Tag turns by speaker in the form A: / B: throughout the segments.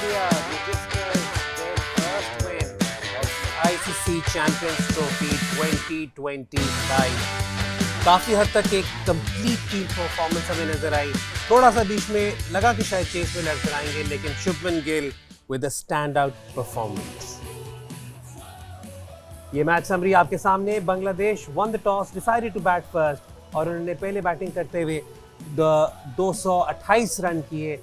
A: India registers their first win of ICC Champions Trophy 2025. काफी हद तक एक कंप्लीट टीम परफॉर्मेंस हमें नजर आई. थोड़ा सा बीच में लगा कि शायद चेस में लड़ आएंगे, लेकिन Shubman Gill with a stand out performance. ये मैच समरी आपके सामने. Bangladesh won the toss, decided to bat first और उन्होंने पहले बैटिंग करते हुए 228 रन किए.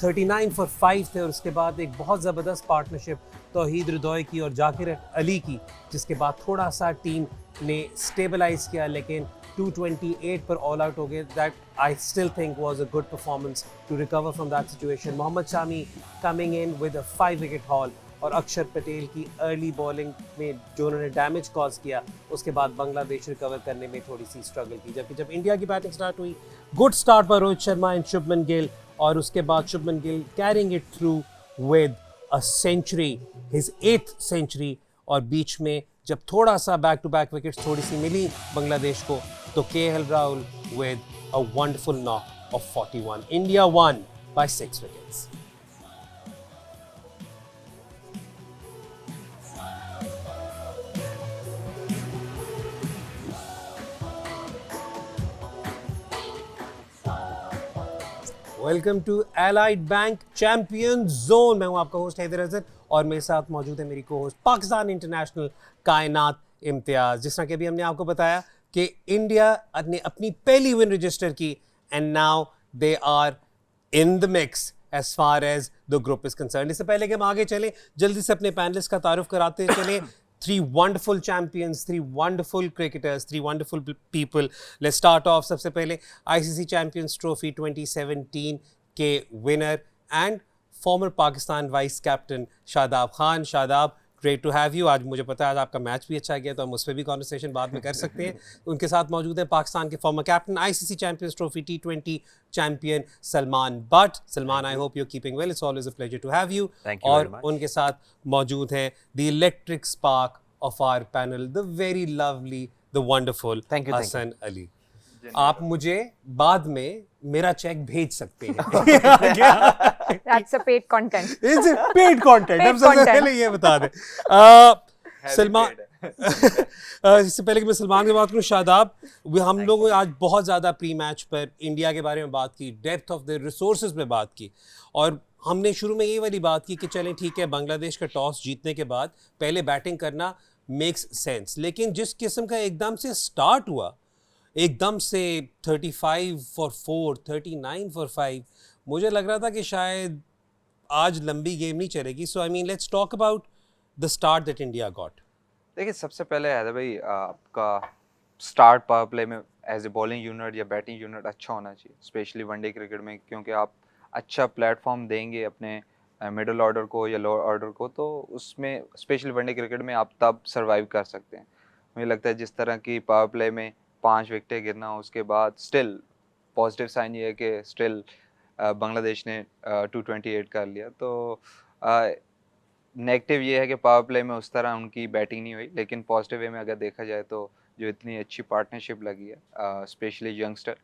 A: 39 फॉर 5 थे और उसके बाद एक बहुत ज़बरदस्त पार्टनरशिप तौहीद रिदोई की और जाकिर अली की, जिसके बाद थोड़ा सा टीम ने स्टेबलाइज किया, लेकिन 228 पर ऑल आउट हो गए. That I still think was a good performance to recover from that situation. Mohammed Shami coming in with a 5 wicket haul और अक्षर पटेल की अर्ली बॉलिंग में जो उन्होंने डैमेज कॉज किया, उसके बाद बांग्लादेश रिकवर करने में थोड़ी सी स्ट्रगल की. जबकि जब इंडिया की बैटिंग स्टार्ट हुई, गुड स्टार्ट पर रोहित शर्मा एंड शुभमन गिल, और उसके बाद Shubman Gill carrying it through with a century, his 8th century. और बीच में जब थोड़ा सा बैक टू बैक विकेट्स थोड़ी सी मिली बांग्लादेश को, तो KL Rahul with a wonderful knock of 41. India won by 6 wickets. Welcome to Allied bank champion zone. मैं हूं आपका होस्ट हैदर अजहर और मेरे साथ मौजूद है मेरी को होस्ट पाकिस्तान इंटरनेशनल कायनात इम्तियाज. जिस तरह के अभी हमने आपको बताया कि इंडिया ने अपनी पहली विन रजिस्टर की and now they are in the mix as far as the group is concern. इससे पहले कि हम आगे चलें, जल्दी से अपने पैनलिस्ट का तारुफ कराते चलें. 3 wonderful champions, 3 wonderful cricketers, 3 wonderful people. Let's start off. सबसे पहले ICC Champions Trophy 2017 के winner and former Pakistan vice captain Shadab Khan. Shadab, great to have you. आज मुझे पता है आज आपका मैच भी अच्छा गया, तो हम उस पर भी कॉन्वर्सेशन बाद में कर सकते हैं. उनके साथ मौजूद है पाकिस्तान के former captain, ICC Champions Trophy T20 champion Salman but. Salman, I hope you're keeping well. It's always a pleasure to have you.
B: Thank you very much.
A: और उनके साथ मौजूद हैं the electric spark of our panel, the very lovely, the wonderful Hasan Ali. आप मुझे बाद में मेरा चेक भेज सकते हैं.
C: That's a paid content.
A: It's a paid content. हम सबसे पहले ये बता दें. सलमान, इससे पहले कि मैं सलमान की बात करूँ, शादाब, हम लोगों ने आज बहुत ज़्यादा प्री मैच पर इंडिया के बारे में बात की, डेप्थ ऑफ द रिसोर्सेज पे बात की, और हमने शुरू में ये वाली बात की कि चलें ठीक है, बांग्लादेश का टॉस जीतने के बाद पहले बैटिंग करना मेक्स सेंस. लेकिन जिस किस्म का एकदम से स्टार्ट हुआ, एकदम से 35 फॉर 4, 39 फॉर 5, मुझे लग रहा था कि शायद आज लंबी गेम नहीं चलेगी. So I mean, let's talk about the start that India got.
B: देखिए, सबसे पहले हैदर भाई, आपका स्टार्ट पावर प्ले में एज ए बॉलिंग यूनिट या बैटिंग यूनिट अच्छा होना चाहिए, स्पेशली वनडे क्रिकेट में, क्योंकि आप अच्छा प्लेटफॉर्म देंगे अपने मिडिल ऑर्डर को या लोअर ऑर्डर को, तो उसमें स्पेशली वनडे क्रिकेट में आप तब सर्वाइव कर सकते हैं. मुझे लगता है जिस तरह की पावर प्ले में 5 विकेटें गिरना, उसके बाद स्टिल पॉजिटिव साइन ये है कि स्टिल बांग्लादेश ने 228 कर लिया. तो नेगेटिव ये है कि पावर प्ले में उस तरह उनकी बैटिंग नहीं हुई, लेकिन पॉजिटिव वे में अगर देखा जाए तो जो इतनी अच्छी पार्टनरशिप लगी है, स्पेशली यंगस्टर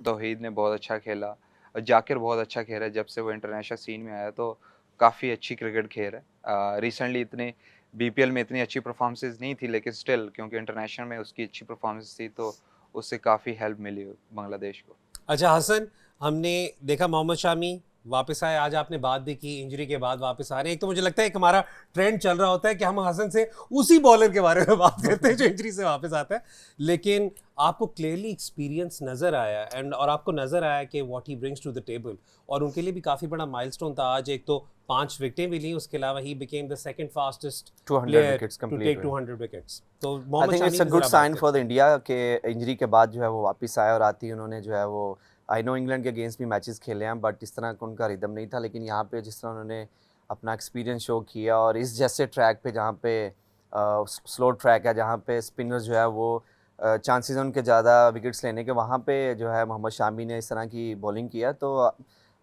B: तौहीद ने बहुत अच्छा खेला, जाकिर बहुत अच्छा खेल रहा है. जब से वो इंटरनेशनल सीन में आया तो काफ़ी अच्छी क्रिकेट खेल रहा है. रिसेंटली इतने बीपीएल में इतनी अच्छी परफॉर्मेंसेस नहीं थी, लेकिन स्टिल क्योंकि इंटरनेशनल में उसकी अच्छी परफॉर्मेंस थी, तो उससे काफ़ी हेल्प मिली बांग्लादेश को.
A: अच्छा हसन, हमने देखा मोहम्मद शामी वापस आए. आज आपने बात भी की, इंजरी के बाद वापस आ रहे हैं. एक तो मुझे लगता है एक हमारा ट्रेंड चल रहा होता है कि हम हसन से उसी बॉलर के बारे में बात करते हैं जो इंजरी से वापस आता है. लेकिन आपको क्लियरली एक्सपीरियंस नज़र आया एंड और आपको नज़र आया कि what he brings to the table, और उनके लिए भी काफ़ी बड़ा माइलस्टोन था. आज एक तो 5 विकेटें भी ली, उसके अलावा ही became the second fastest
D: 200 wickets
A: to
D: complete
A: take 200 wickets. तो
D: I
A: Mohammad
D: think it's a good sign for the India के इंजरी के बाद जो है वो वापस आए, और आती ही उन्होंने जो है वो, आई नो इंग्लैंड के अगेंस्ट भी मैचेस खेले हैं, बट इस तरह का उनका रिदम नहीं था. लेकिन यहाँ पे जिस तरह उन्होंने अपना एक्सपीरियंस शो किया, और इस जैसे ट्रैक पे जहाँ पे स्लो ट्रैक है, जहाँ पे स्पिनर्स जो है वो चांसेस हैं उनके ज़्यादा विकेट्स लेने के, वहाँ पे जो है मोहम्मद शामी ने इस तरह की बॉलिंग किया, तो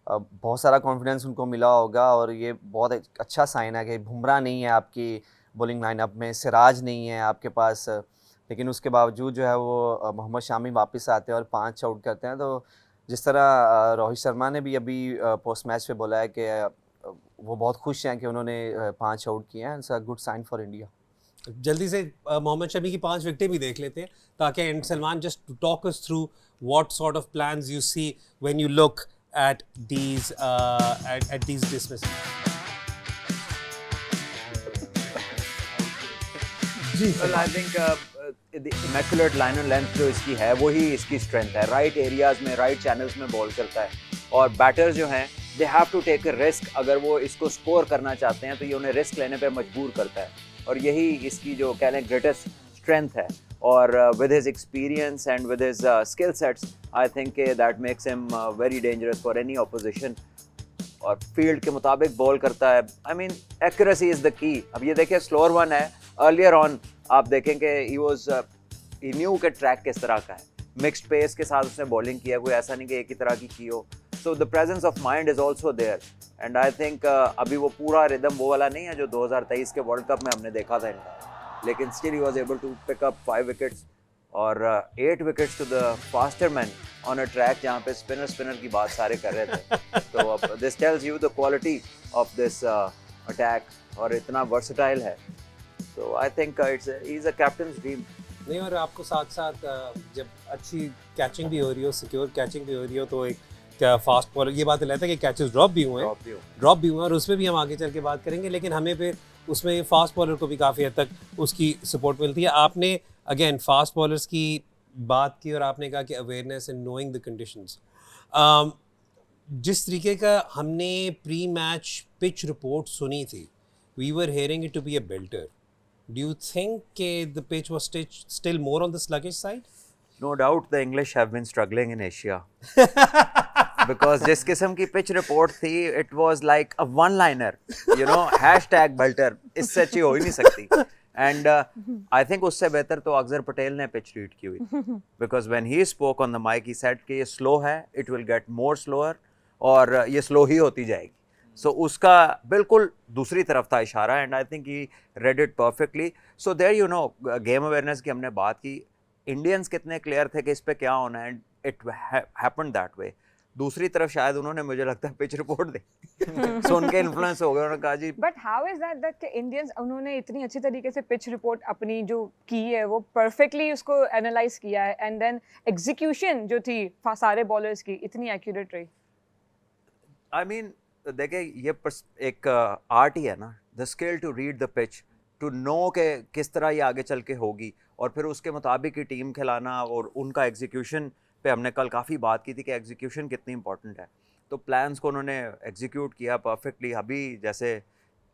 D: बहुत सारा कॉन्फिडेंस उनको मिला होगा. और ये बहुत अच्छा साइन है कि बुमराह नहीं है आपकी बॉलिंग लाइनअप में, सिराज नहीं है आपके पास, लेकिन उसके बावजूद जो है वो मोहम्मद शामी वापस आते हैं और 5 आउट करते हैं. तो जिस तरह रोहित शर्मा ने भी अभी पोस्ट मैच पे बोला है कि वो बहुत खुश हैं कि उन्होंने 5 आउट किए हैं. It's a good sign for India.
A: जल्दी से मोहम्मद शमी की 5 विकेटें भी देख लेते हैं ताकि and Salman just to talk us through what sort of plans you see when you look at these dismissals.
C: Well, I think the immaculate line and length जो इसकी है वही इसकी strength है. Right areas में, right channels में ball करता है और batters जो हैं they have to take a risk. अगर वो इसको score करना चाहते हैं तो ये उन्हें risk लेने पे मजबूर करता है और यही इसकी जो कह लें greatest strength है. और with his experience and with his skill sets, I think that makes him very dangerous for any opposition. और फील्ड के मुताबिक बॉल करता है. I mean, accuracy is the key. अब ये देखिए स्लोअर वन है. Earlier on आप देखेंगे he knew कि ट्रैक किस तरह का है. मिक्स्ड पेस के साथ उसने बॉलिंग किया, कोई ऐसा नहीं कि एक ही तरह की हो. So the presence of mind is also there. And I think अभी वो पूरा रिदम वो वाला नहीं है जो 2023 के वर्ल्ड कप में हमने देखा था इनका. लेकिन still he was able to pick up 5 wickets और 8 wickets to the faster man on a track जहाँ पे स्पिनर की बात सारे कर रहे थे. तो अब this tells you the quality of this attack और इतना versatile है. So I think he's a captain's dream.
A: नहीं, और आपको साथ साथ जब अच्छी कैचिंग भी हो रही हो, सिक्योर कैचिंग भी हो रही हो, तो एक क्या फास्ट बॉलर, ये बात लगता है कि कैचेस ड्रॉप भी हुए हैं और उसमें भी हम आगे चल के बात करेंगे. लेकिन हमें फिर उसमें फास्ट बॉलर को भी काफ़ी हद तक उसकी सपोर्ट मिलती है. आपने अगेन फास्ट बॉलर्स की बात की और आपने कहा कि awareness and knowing the conditions. जिस तरीके का हमने प्री मैच पिच रिपोर्ट सुनी थी, we were hearing it to be a belter. Do you think के the pitch was still more on the sluggish side?
C: No doubt the English have been struggling in Asia. Because जिस किस्म की pitch report थी, it was like a one-liner, you know, #belter. इससे अच्छी हो ही नहीं सकती. And I think उससे बेहतर तो अक्षर पटेल ने पिच रीड की हुई. Because when he spoke on the mic, he said कि ये slow है, it will get more slower और ये slow ही होती जाएगी. So उसका बिल्कुल दूसरी तरफ था इशारा and I think he read it perfectly. So there you know, game awareness की हमने बात की. इंडियंस कितने क्लियर थे कि इस पे क्या होना है. It happened that way. दूसरी तरफ शायद उन्होंने मुझे लगता है पिच रिपोर्ट दे सो उनके इन्फ्लुएंस हो गए. उन्होंने कहा जी
E: but how is that Indians उन्होंने इतनी अच्छी तरीके से पिच रिपोर्ट अपनी जो की है वो परफेक्टली उसको एनालाइज किया है एंड देन एग्जीक्यूशन जो थी सारे बॉलर्स की इतनी एक्यूरेट रही.
C: आई मीन देखिए ये एक आर्ट ही है ना, the skill to read the pitch, to know के किस तरह ये आगे चल के होगी और फिर उसके मुताबिक ही टीम खिलाना. और उनका एग्जीक्यूशन पे हमने कल काफ़ी बात की थी कि एग्जीक्यूशन कितनी इंपॉर्टेंट है. तो प्लान्स को उन्होंने एग्जीक्यूट किया परफेक्टली. अभी जैसे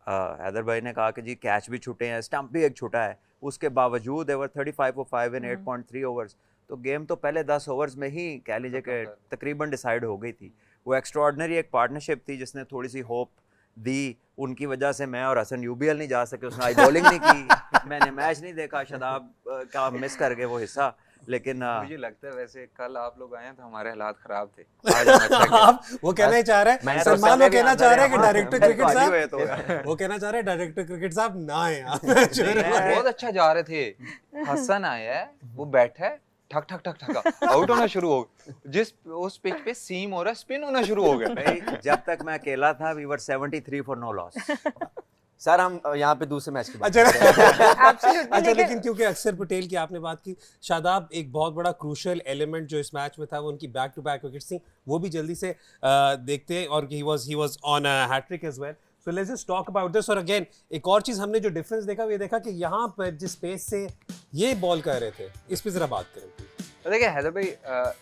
C: हैदर भाई ने कहा कि जी कैच भी छूटे हैं, स्टंप भी एक छूटा है, उसके बावजूद देवर 35 for 5 in 8.3 ओवर्स. तो गेम तो पहले 10 ओवर्स में ही कह लीजिए कि तकरीबन डिसाइड हो गई थी. वो एक्स्ट्रॉर्डनरी एक पार्टनरशिप थी जिसने थोड़ी सी होप दी. उनकी वजह से मैं और हसन यूबीएल नहीं जा सके, उसने आई बॉलिंग नहीं की. मैंने मैच नहीं देखा, शादाब का मिस कर गए वो हिस्सा. लेकिन
B: मुझे लगता है वैसे कल आप लोग आए तो हमारे हालात खराब थे. आज हम अच्छा खेले.
A: आप वो कहना ही चाह रहे हैं, सलमान वो कहना चाह रहे हैं कि डायरेक्टर क्रिकेट
C: तो
A: साहब, वो कहना चाह रहे हैं डायरेक्टर क्रिकेट साहब ना आए.
B: बहुत अच्छा जा रहे थे. हसन आया है, वो बैठा है, ठक ठक ठक ठक आउट होना शुरू हो गया. जिस उस पिच पे सीम हो रहा, स्पिन होना शुरू हो गया.
C: भाई जब तक मैं अकेला था we were 73 for no loss.
D: Sir हम यहाँ पे दूसरे मैच की बात
A: अच्छा, लेकिन क्योंकि अक्षर पटेल की आपने बात की, शादाब एक बहुत बड़ा क्रूशियल एलिमेंट जो इस मैच में था वो उनकी बैक टू बैक विकेट्स थी. वो भी जल्दी से देखते हैं. और he was on a hattrick as well. So let's just talk about this. और अगेन एक और चीज़ हमने जो डिफरेंस देखा वो ये देखा कि यहाँ पर जिस पेस से ये बॉल कर रहे थे, इस पर ज़रा बात करें.
B: देखिए हैदर भाई,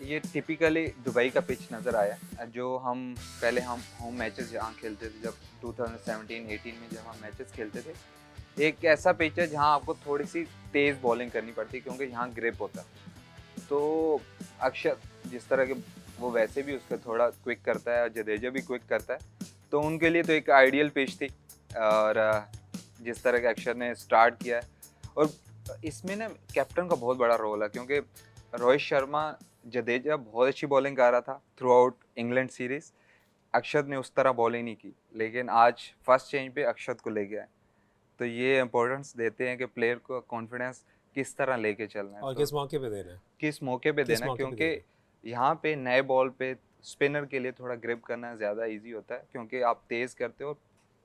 B: ये टिपिकली दुबई का पिच नज़र आया. जो हम पहले हम होम मैचेस जहाँ खेलते थे, जब 2017-18 में जब हम मैचेस खेलते थे, एक ऐसा पिच है जहाँ आपको थोड़ी सी तेज़ बॉलिंग करनी पड़ती है क्योंकि यहाँ ग्रिप होता है. तो अक्षर जिस तरह के वो वैसे भी उसका थोड़ा क्विक करता है और जडेजा भी क्विक करता है, तो उनके लिए तो एक आइडियल पिच थी. और जिस तरह के अक्षर ने स्टार्ट किया है, और इसमें ना कैप्टन का बहुत बड़ा रोल है क्योंकि रोहित शर्मा, जडेजा बहुत अच्छी बॉलिंग कर रहा था थ्रू आउट इंग्लैंड सीरीज. अक्षत ने उस तरह बॉलिंग नहीं की, लेकिन आज फर्स्ट चेंज पे अक्षत को ले गया है. तो ये इंपॉर्टेंस देते हैं कि प्लेयर को कॉन्फिडेंस किस तरह लेके चलना है
A: और
B: तो
A: किस मौके पे देना है,
B: किस मौके पे देना है. क्योंकि यहाँ पे नए बॉल पे स्पिनर के लिए थोड़ा ग्रिप करना ज़्यादा इजी होता है क्योंकि आप तेज़ करते हो,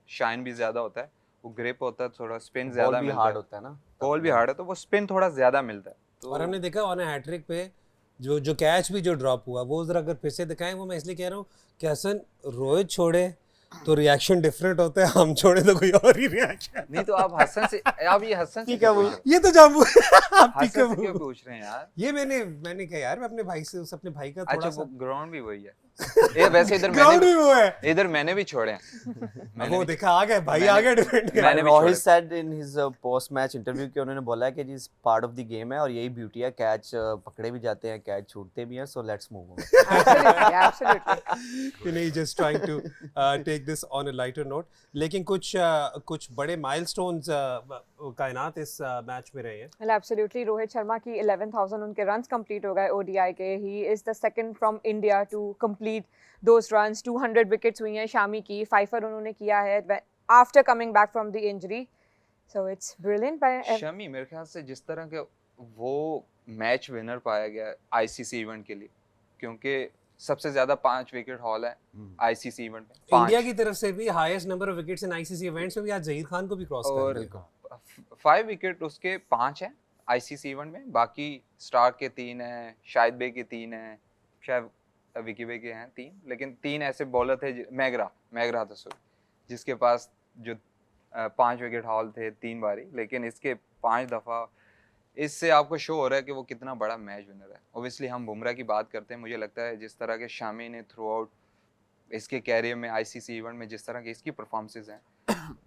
B: शाइन भी ज़्यादा होता है, वो ग्रिप होता है, थोड़ा स्पिन
D: बॉल
B: ज़्यादा
D: भी
B: मिलता
D: हार्ड
B: है,
D: होता है ना,
B: बॉल भी हार्ड है, तो वो स्पिन थोड़ा ज़्यादा मिलता है। तो
A: और हमने देखा ऑन हैट्रिक पे जो जो कैच भी जो ड्रॉप हुआ वो जरा अगर फिर से दिखाएं, वो मैं इसलिए कह रहा हूँ कि हसन रोहित छोड़े तो रिएक्शन डिफरेंट होता है, हम छोड़े तो कोई और ही रिएक्शन।
B: नहीं तो आप हसन से, आप ये हसन से
D: ठीक
B: क्यों
D: है, वो
B: पूछ रहे
A: ये तो जामू
B: हो?
A: आप
B: हसन से
A: पीकअप
B: क्यों पूछ रहे हैं यार?
A: ये मैंने कहा यार, मैं अपने भाई से उस अपने भाई का थोड़ा
B: अच्छा
A: सा
B: वो ग्राउंड भी वही है। ये वैसे इधर
A: ग्राउंड
B: मैंने
A: भी वो है,
B: इधर मैंने भी छोड़े हैं। मैंने
A: वो
B: भी
A: देखा आ गए भाई,
B: मैंने-
A: आ गए डिफेंड कर।
B: मैंने भी
D: रोहित
B: छोड़े।
D: said in his post match interview कि उन्होंने बोला है कि जी पार्ट ऑफ द गेम है और यही ब्यूटी है, कैच पकड़े भी जाते हैं, कैच छूटते भी हैं, so let's move on.
E: Absolutely, absolutely.
A: कि नहीं, just trying to take this on a lighter note. लेकिन कुछ बड़े माइलस्टोन्स कायनात इस मैच में रहे हैं।
E: Well, absolutely. रोहित शर्मा की 11,000 उनके runs complete हो गए ODI के. He is the second from India to complete those runs. 200 wickets हुई हैं शामी की. Fifer उन्होंने किया है after coming back from the injury. So it's brilliant by
B: Shami मेरे ख्याल से जिस तरह के वो मैच विनर पाया गया आईसीसी इवेंट के लिए, क्योंकि सबसे ज्यादा 5 विकेट हॉल है आईसीसी इवेंट में, 5।
A: इंडिया की तरफ से भी highest number of wickets in ICC events में भी आज जहीर खान को भी क्रॉस कर
B: और
A: दिया।
B: 5 विकेट उसके 5 हैं आईसीसी इवेंट में, बाकी स्टार्क के 3 हैं, शाहिद बे के 3 हैं, शायद विकी बे के हैं 3, लेकिन 3 ऐसे बॉलर थे मैगरा था सॉरी, जिसके पास जो 5 विकेट हॉल थे 3 बारी, लेकिन इसके 5 दफ़ा। इससे आपको शो हो रहा है कि वो कितना बड़ा मैच विनर है। ओबियसली हम बुमराह की बात करते हैं, मुझे लगता है जिस तरह के शामी ने थ्रू आउट इसके कैरियर में आईसीसी इवेंट में जिस तरह की इसकी परफॉर्मेंसेज हैं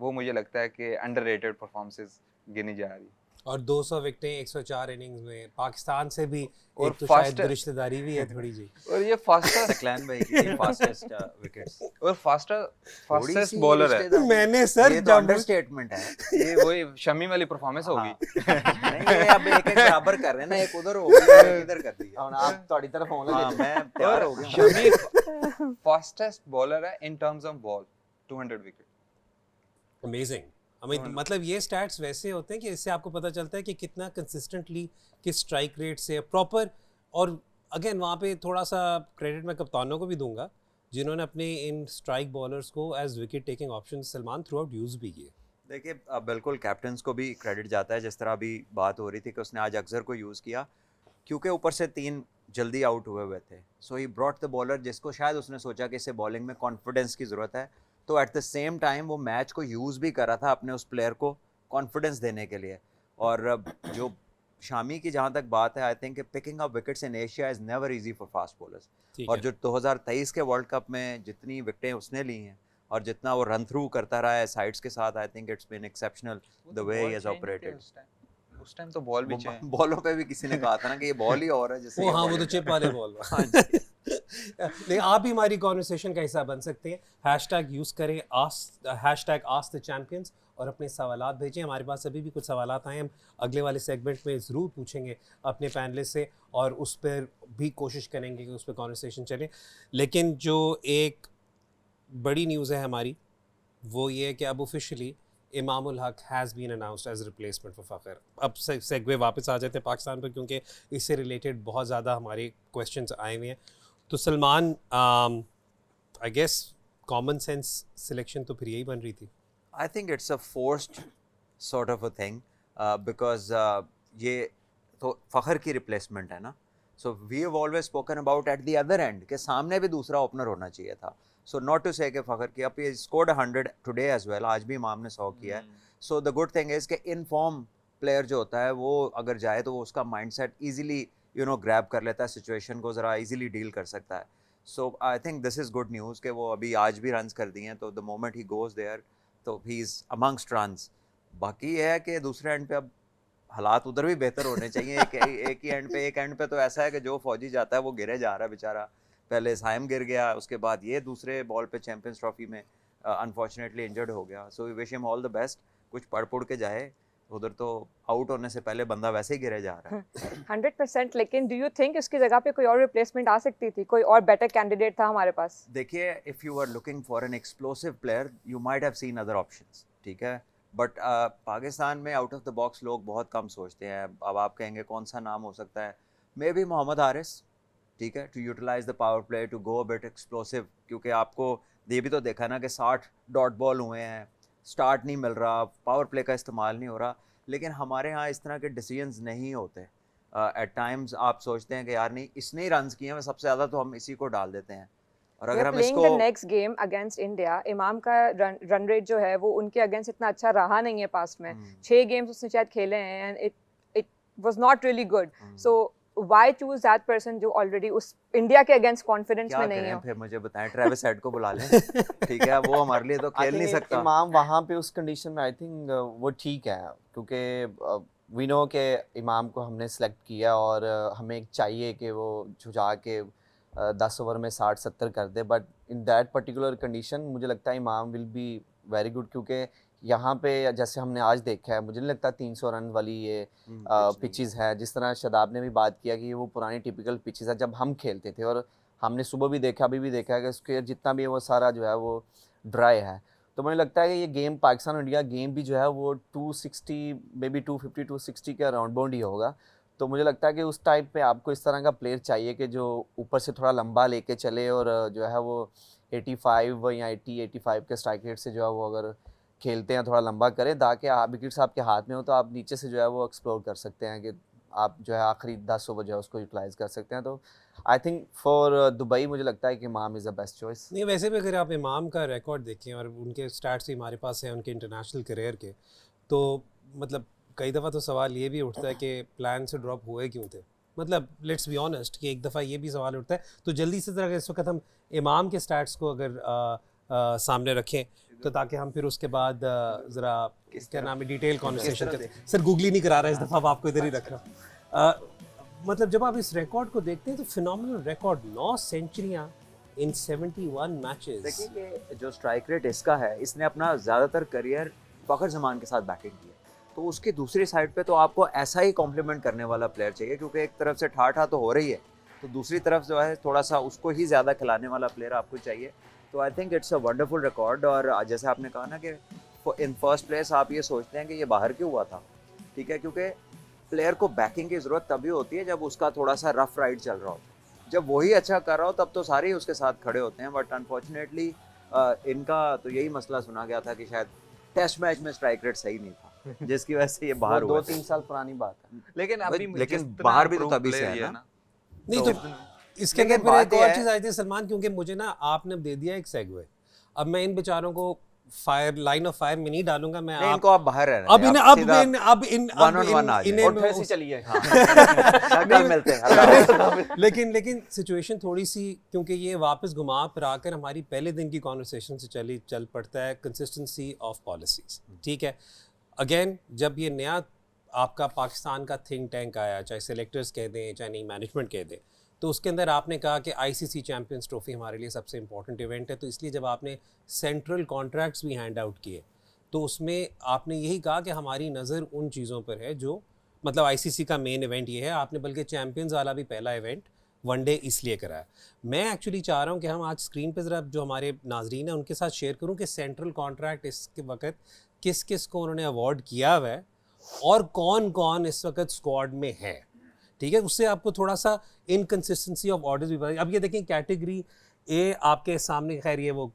B: वो मुझे लगता है कि अंडररेटेड परफॉर्मेंसेज गिनी जा रही है।
A: और 200 विकेटें 104 इनिंग्स में, पाकिस्तान से भी
B: और
A: एक तो शायद
B: फास्ट-
A: रिश्तेदारी भी है थोड़ी जी।
B: और ये फास्टेस्ट
C: सकलैन भाई की फास्टेस्ट विकेट्स।
B: और फास्टेस्ट बॉलर है।
A: मैंने सर
C: ये तो
A: जब
C: अंडरस्टेटमेंट है।
B: ये वही शमी वाली परफॉर्मेंस होगी।
C: नहीं ये अब एक बराबर कर रहे हैं ना, एक उधर हो गई एक इधर कर दी।
D: और आप थोड़ी तरफ होने
C: हाँ
D: लगे।
C: मैं तैयार हो गया।
B: शमी फास्टेस्ट बॉलर है इन terms of ball, 200 wicket.
A: Amazing. मतलब ये स्टैट्स वैसे होते हैं कि इससे आपको पता चलता है कि कितना कंसिस्टेंटली किस स्ट्राइक रेट से प्रॉपर। और अगेन वहाँ पे थोड़ा सा क्रेडिट मैं कप्तानों को भी दूंगा जिन्होंने अपने इन स्ट्राइक बॉलर्स को as wicket taking option Salman throughout use भी किए।
C: देखिए बिल्कुल कैप्टन्स को भी क्रेडिट जाता है, जिस तरह अभी बात हो रही थी कि उसने आज अक्सर को यूज़ किया क्योंकि ऊपर से 3 जल्दी आउट हुए थे। सो ही ब्रॉट द बॉलर जिसको शायद उसने सोचा कि इसे बॉलिंग में कॉन्फिडेंस की ज़रूरत है, तो एट द सेम टाइम वो मैच को यूज़ भी कर रहा था अपने उस प्लेयर को कॉन्फिडेंस देने के लिए। और जो शामी की जहाँ तक बात है, I think picking up wickets in Asia is never easy for fast bowlers. और जो 2023 के वर्ल्ड कप में जितनी विकेटें उसने ली हैं और जितना वो रन थ्रू करता रहा है साइड्स के साथ, I think it's been exceptional the way he has operated.
B: उस टाइम तो बॉल भी चाहिए।
C: बॉलों पे भी किसी ने कहा था ना कि ये बॉल ही और है जिससे
A: वो
C: ये
A: हाँ, वो
C: ball
A: तो
C: है।
A: चिप वाले बॉल।
C: हाँ जी।
A: लेकिन आप भी हमारी कॉन्वर्सेशन का हिस्सा बन सकते हैं। हैशटैग यूज़ करें हैशटैग आस्क द चैंपियंस और अपने सवालात भेजें। हमारे पास अभी भी कुछ सवालात आए, हम अगले वाले सेगमेंट में ज़रूर पूछेंगे अपने पैनलिस्ट से और उस पर भी कोशिश करेंगे कि उस पर कॉन्वर्सेशन चले। लेकिन जो एक बड़ी न्यूज़ है हमारी वो ये है कि अब officially Imamul Haq has been announced as replacement for Fakhar. अब सेगवे वापस आ जाते हैं पाकिस्तान पर क्योंकि इससे रिलेटेड बहुत ज़्यादा हमारे क्वेश्चंस आए हुए हैं। तो Salman, I guess common sense selection तो फिर यही बन रही थी।
C: I think it's a forced sort of a thing because ये तो फ़खर की रिप्लेसमेंट है ना। So we have always spoken about at the other end कि सामने भी दूसरा ओपनर होना चाहिए था। So not to say कि फ़खर की अब ये scored 100 today as well, आज भी इमाम ने 100 किया है। So the good thing is कि in form प्लेयर जो होता है वो अगर जाए तो वो उसका माइंडसेट easily ग्रैब कर लेता है, सिचुएशन को ज़रा easily डील कर सकता है। So I think this is good news कि वो अभी आज भी रन्स कर दिए हैं, तो the moment he goes there तो ही इज़ अमंगस्ट रन्स। बाकी ये है कि दूसरे एंड पे अब हालात उधर भी बेहतर होने चाहिए। एक ही एंड पे तो ऐसा है कि जो फौजी जाता है वो गिरे जा रहा है बेचारा। पहले साइम गिर गया, उसके बाद ये दूसरे बॉल पे चैंपियंस ट्रॉफी में अनफॉर्चुनेटली इंजर्ड हो गया। So we wish him all the best, कुछ पढ़ के जाए, उधर तो आउट होने से पहले बंदा वैसे ही गिरे जा रहा है।
E: 100%। लेकिन डू यू थिंक इसकी जगह पे कोई और रिप्लेसमेंट आ सकती थी, कोई और बेटर कैंडिडेट था हमारे पास?
C: देखिए if you are looking for an explosive player you might have seen other options, ठीक है, बट पाकिस्तान में आउट ऑफ द बॉक्स लोग बहुत कम सोचते हैं। अब आप कहेंगे कौन सा नाम हो सकता है, मे बी मोहम्मद हारिस, ठीक है, to utilise the power play, to go a bit explosive, क्योंकि आपको ये भी तो देखा ना कि 60 डॉट बॉल हुए हैं, स्टार्ट नहीं मिल रहा, पावर प्ले का इस्तेमाल नहीं हो रहा, लेकिन हमारे यहाँ इस तरह के डिसीजंस नहीं होते। एट टाइम्स आप सोचते हैं कि यार नहीं इसने ही रन्स किए हैं, सबसे ज़्यादा तो हम इसी को डाल देते हैं, और
E: We
C: अगर
E: are
C: हम
E: playing
C: इसको
E: the next game against India. इमाम का रन रेट जो है वो उनके अगेंस्ट इतना अच्छा रहा नहीं है पास्ट में। 6 गेम्स उसने शायद खेले हैं and it was not really good. So why choose that person जो ऑलरेडी उस इंडिया के अगेंस्ट कॉन्फिडेंस
C: क्या
E: में नहीं
C: करें
E: हो?
C: फिर, मुझे बताएं, ट्रेविस हेड को बुला लें। ठीक है, वो हमारे लिए तो
D: I
C: खेल नहीं
D: think
C: सकता।
D: इमाम वहाँ पे उस कंडीशन में आई थिंक वो ठीक है, क्योंकि वी नो कि इमाम को हमने सेलेक्ट किया और हमें चाहिए कि वो झुझा के 10 ओवर में 60-70 कर दे, but in that particular condition मुझे लगता है इमाम विल बी वेरी गुड, क्योंकि यहाँ पे जैसे हमने आज देखा है, मुझे नहीं लगता 300 रन वाली ये पिचेस है। जिस तरह शादाब ने भी बात किया कि ये वो पुरानी टिपिकल पिचेस है जब हम खेलते थे, और हमने सुबह भी देखा, अभी भी देखा है कि उसके जितना भी है वो सारा जो है वो ड्राई है। तो मुझे लगता है कि ये गेम पाकिस्तान इंडिया गेम भी जो है वो 260 मे बी 250 260 के अराउंड बाउंड ही होगा। तो मुझे लगता है कि उस टाइप पे आपको इस तरह का प्लेयर चाहिए कि जो ऊपर से थोड़ा लंबा लेके चले, और जो है वो 85 या 80-85 के स्ट्राइक रेट से जो है वो अगर खेलते हैं थोड़ा लंबा करें, ताकि आप विकेट्स आपके हाथ में हो तो आप नीचे से जो है वो एक्सप्लोर कर सकते हैं कि आप जो है आखिरी 10 ओवर जो है उसको यूटिलाइज कर सकते हैं। तो आई थिंक फॉर दुबई मुझे लगता है कि इमाम इज़ द बेस्ट चॉइस।
A: नहीं, वैसे भी अगर आप इमाम का रिकॉर्ड देखें और उनके स्टैट्स भी हमारे पास हैं उनके इंटरनेशनल करियर के, तो मतलब कई दफ़ा तो सवाल ये भी उठता है कि प्लान से ड्रॉप हुए क्यों थे। मतलब लेट्स बी ऑनेस्ट कि एक दफ़ा ये भी सवाल उठता है। तो जल्दी से ज़रा इस वक्त हम इमाम के स्टैट्स को अगर सामने रखें, तो ताकि हम फिर उसके बाद ज़रा क्या नाम है डिटेल कॉन्वर्सेशन करते हैं। सर गूगली नहीं करा रहा इस दफ़ा, आपको इधर ही रख रहा हूँ। मतलब जब आप इस रिकॉर्ड को देखते हैं तो फिनोमिनल रिकॉर्ड, 9 सेंचुरियाँ इन 71 मैचेस।
C: देखिए ये जो स्ट्राइक रेट इसका है, इसने अपना ज़्यादातर करियर फ़खर जमान के साथ बैटिंग की है, तो उसकी दूसरी साइड पे तो आपको ऐसा ही कॉम्प्लीमेंट करने वाला प्लेयर चाहिए, क्योंकि एक तरफ से ठाठा तो हो रही है, तो दूसरी तरफ जो है थोड़ा सा उसको ही ज़्यादा खिलाने वाला प्लेयर आपको चाहिए। तो I think it's a wonderful record. और जैसे आपने कहा ना कि इन फर्स्ट प्लेस आप ये सोचते हैं कि ये बाहर क्यों हुआ था, ठीक है, क्योंकि प्लेयर को बैकिंग की ज़रूरत तभी होती है जब उसका थोड़ा सा रफ राइड चल रहा हो। जब वही अच्छा कर रहा हो तब तो सारे ही उसके साथ खड़े होते हैं, बट अनफॉर्चुनेटली इनका तो यही मसला सुना गया था कि शायद टेस्ट मैच में स्ट्राइक रेट सही नहीं था, जिसकी वजह से ये बाहर हुआ।
D: 2-3 साल पुरानी बात है।
B: लेकिन अभी
C: लेकिन
B: जितना
C: बाहर भी तो
B: improved
C: तभी से
B: player
C: है
B: ये
C: ना।
A: नहीं तो इसके
C: लेकिन
A: अंदर फिर एक
C: बात ये
A: और
C: है-
A: चीज़ आई थी सलमान, क्योंकि मुझे ना आपने दे दिया एक सेगवे। अब मैं इन बेचारों को फायर लाइन ऑफ फायर में नहीं डालूंगा। मैं
C: नहीं,
A: आप
C: इनको आप बाहर रहने
A: अब
C: दें,
A: इन्हें
C: आप
A: अब
C: सीधा
A: इन अब इन
C: one
A: अब
C: on
A: इन
C: one आ जाएं।
A: इन्हें
D: और
A: मैं
D: फिर से
A: उस-
D: चलिए।
C: कल मिलते हैं, अल्लाह हाफ़िज़।
A: लेकिन सिचुएशन थोड़ी सी, क्योंकि ये वापस घुमा फिर आकर हमारी पहले दिन की कॉन्वर्सेशन से चल पड़ता है कंसिस्टेंसी ऑफ पॉलिसीज। ठीक है, अगेन जब ये नया आपका पाकिस्तान का थिंक टैंक आया, चाहे सेलेक्टर्स कह दें चाहे नई मैनेजमेंट कह दें, तो उसके अंदर आपने कहा कि आईसीसी चैंपियंस ट्रॉफी हमारे लिए सबसे इंपॉर्टेंट इवेंट है। तो इसलिए जब आपने सेंट्रल कॉन्ट्रैक्ट्स भी हैंड आउट किए, तो उसमें आपने यही कहा कि हमारी नज़र उन चीज़ों पर है जो मतलब आईसीसी का मेन इवेंट ये है। आपने बल्कि चैंपियंस वाला भी पहला इवेंट वनडे इसलिए कराया। मैं एक्चुअली चाह रहा हूँ कि हम आज स्क्रीन पे ज़रा जो हमारे नाजरीन हैं उनके साथ शेयर करूँ कि सेंट्रल कॉन्ट्रैक्ट इसके वक्त किस किस को उन्होंने अवार्ड किया हुआ है और कौन कौन इस वक्त स्क्वाड में है। ठीक है, उससे आपको थोड़ा सा इनकन्सिस्टेंसी ऑफ ऑर्डर्स भी पता। अब ये देखें कैटेगरी ए आपके सामने, खैर ये वो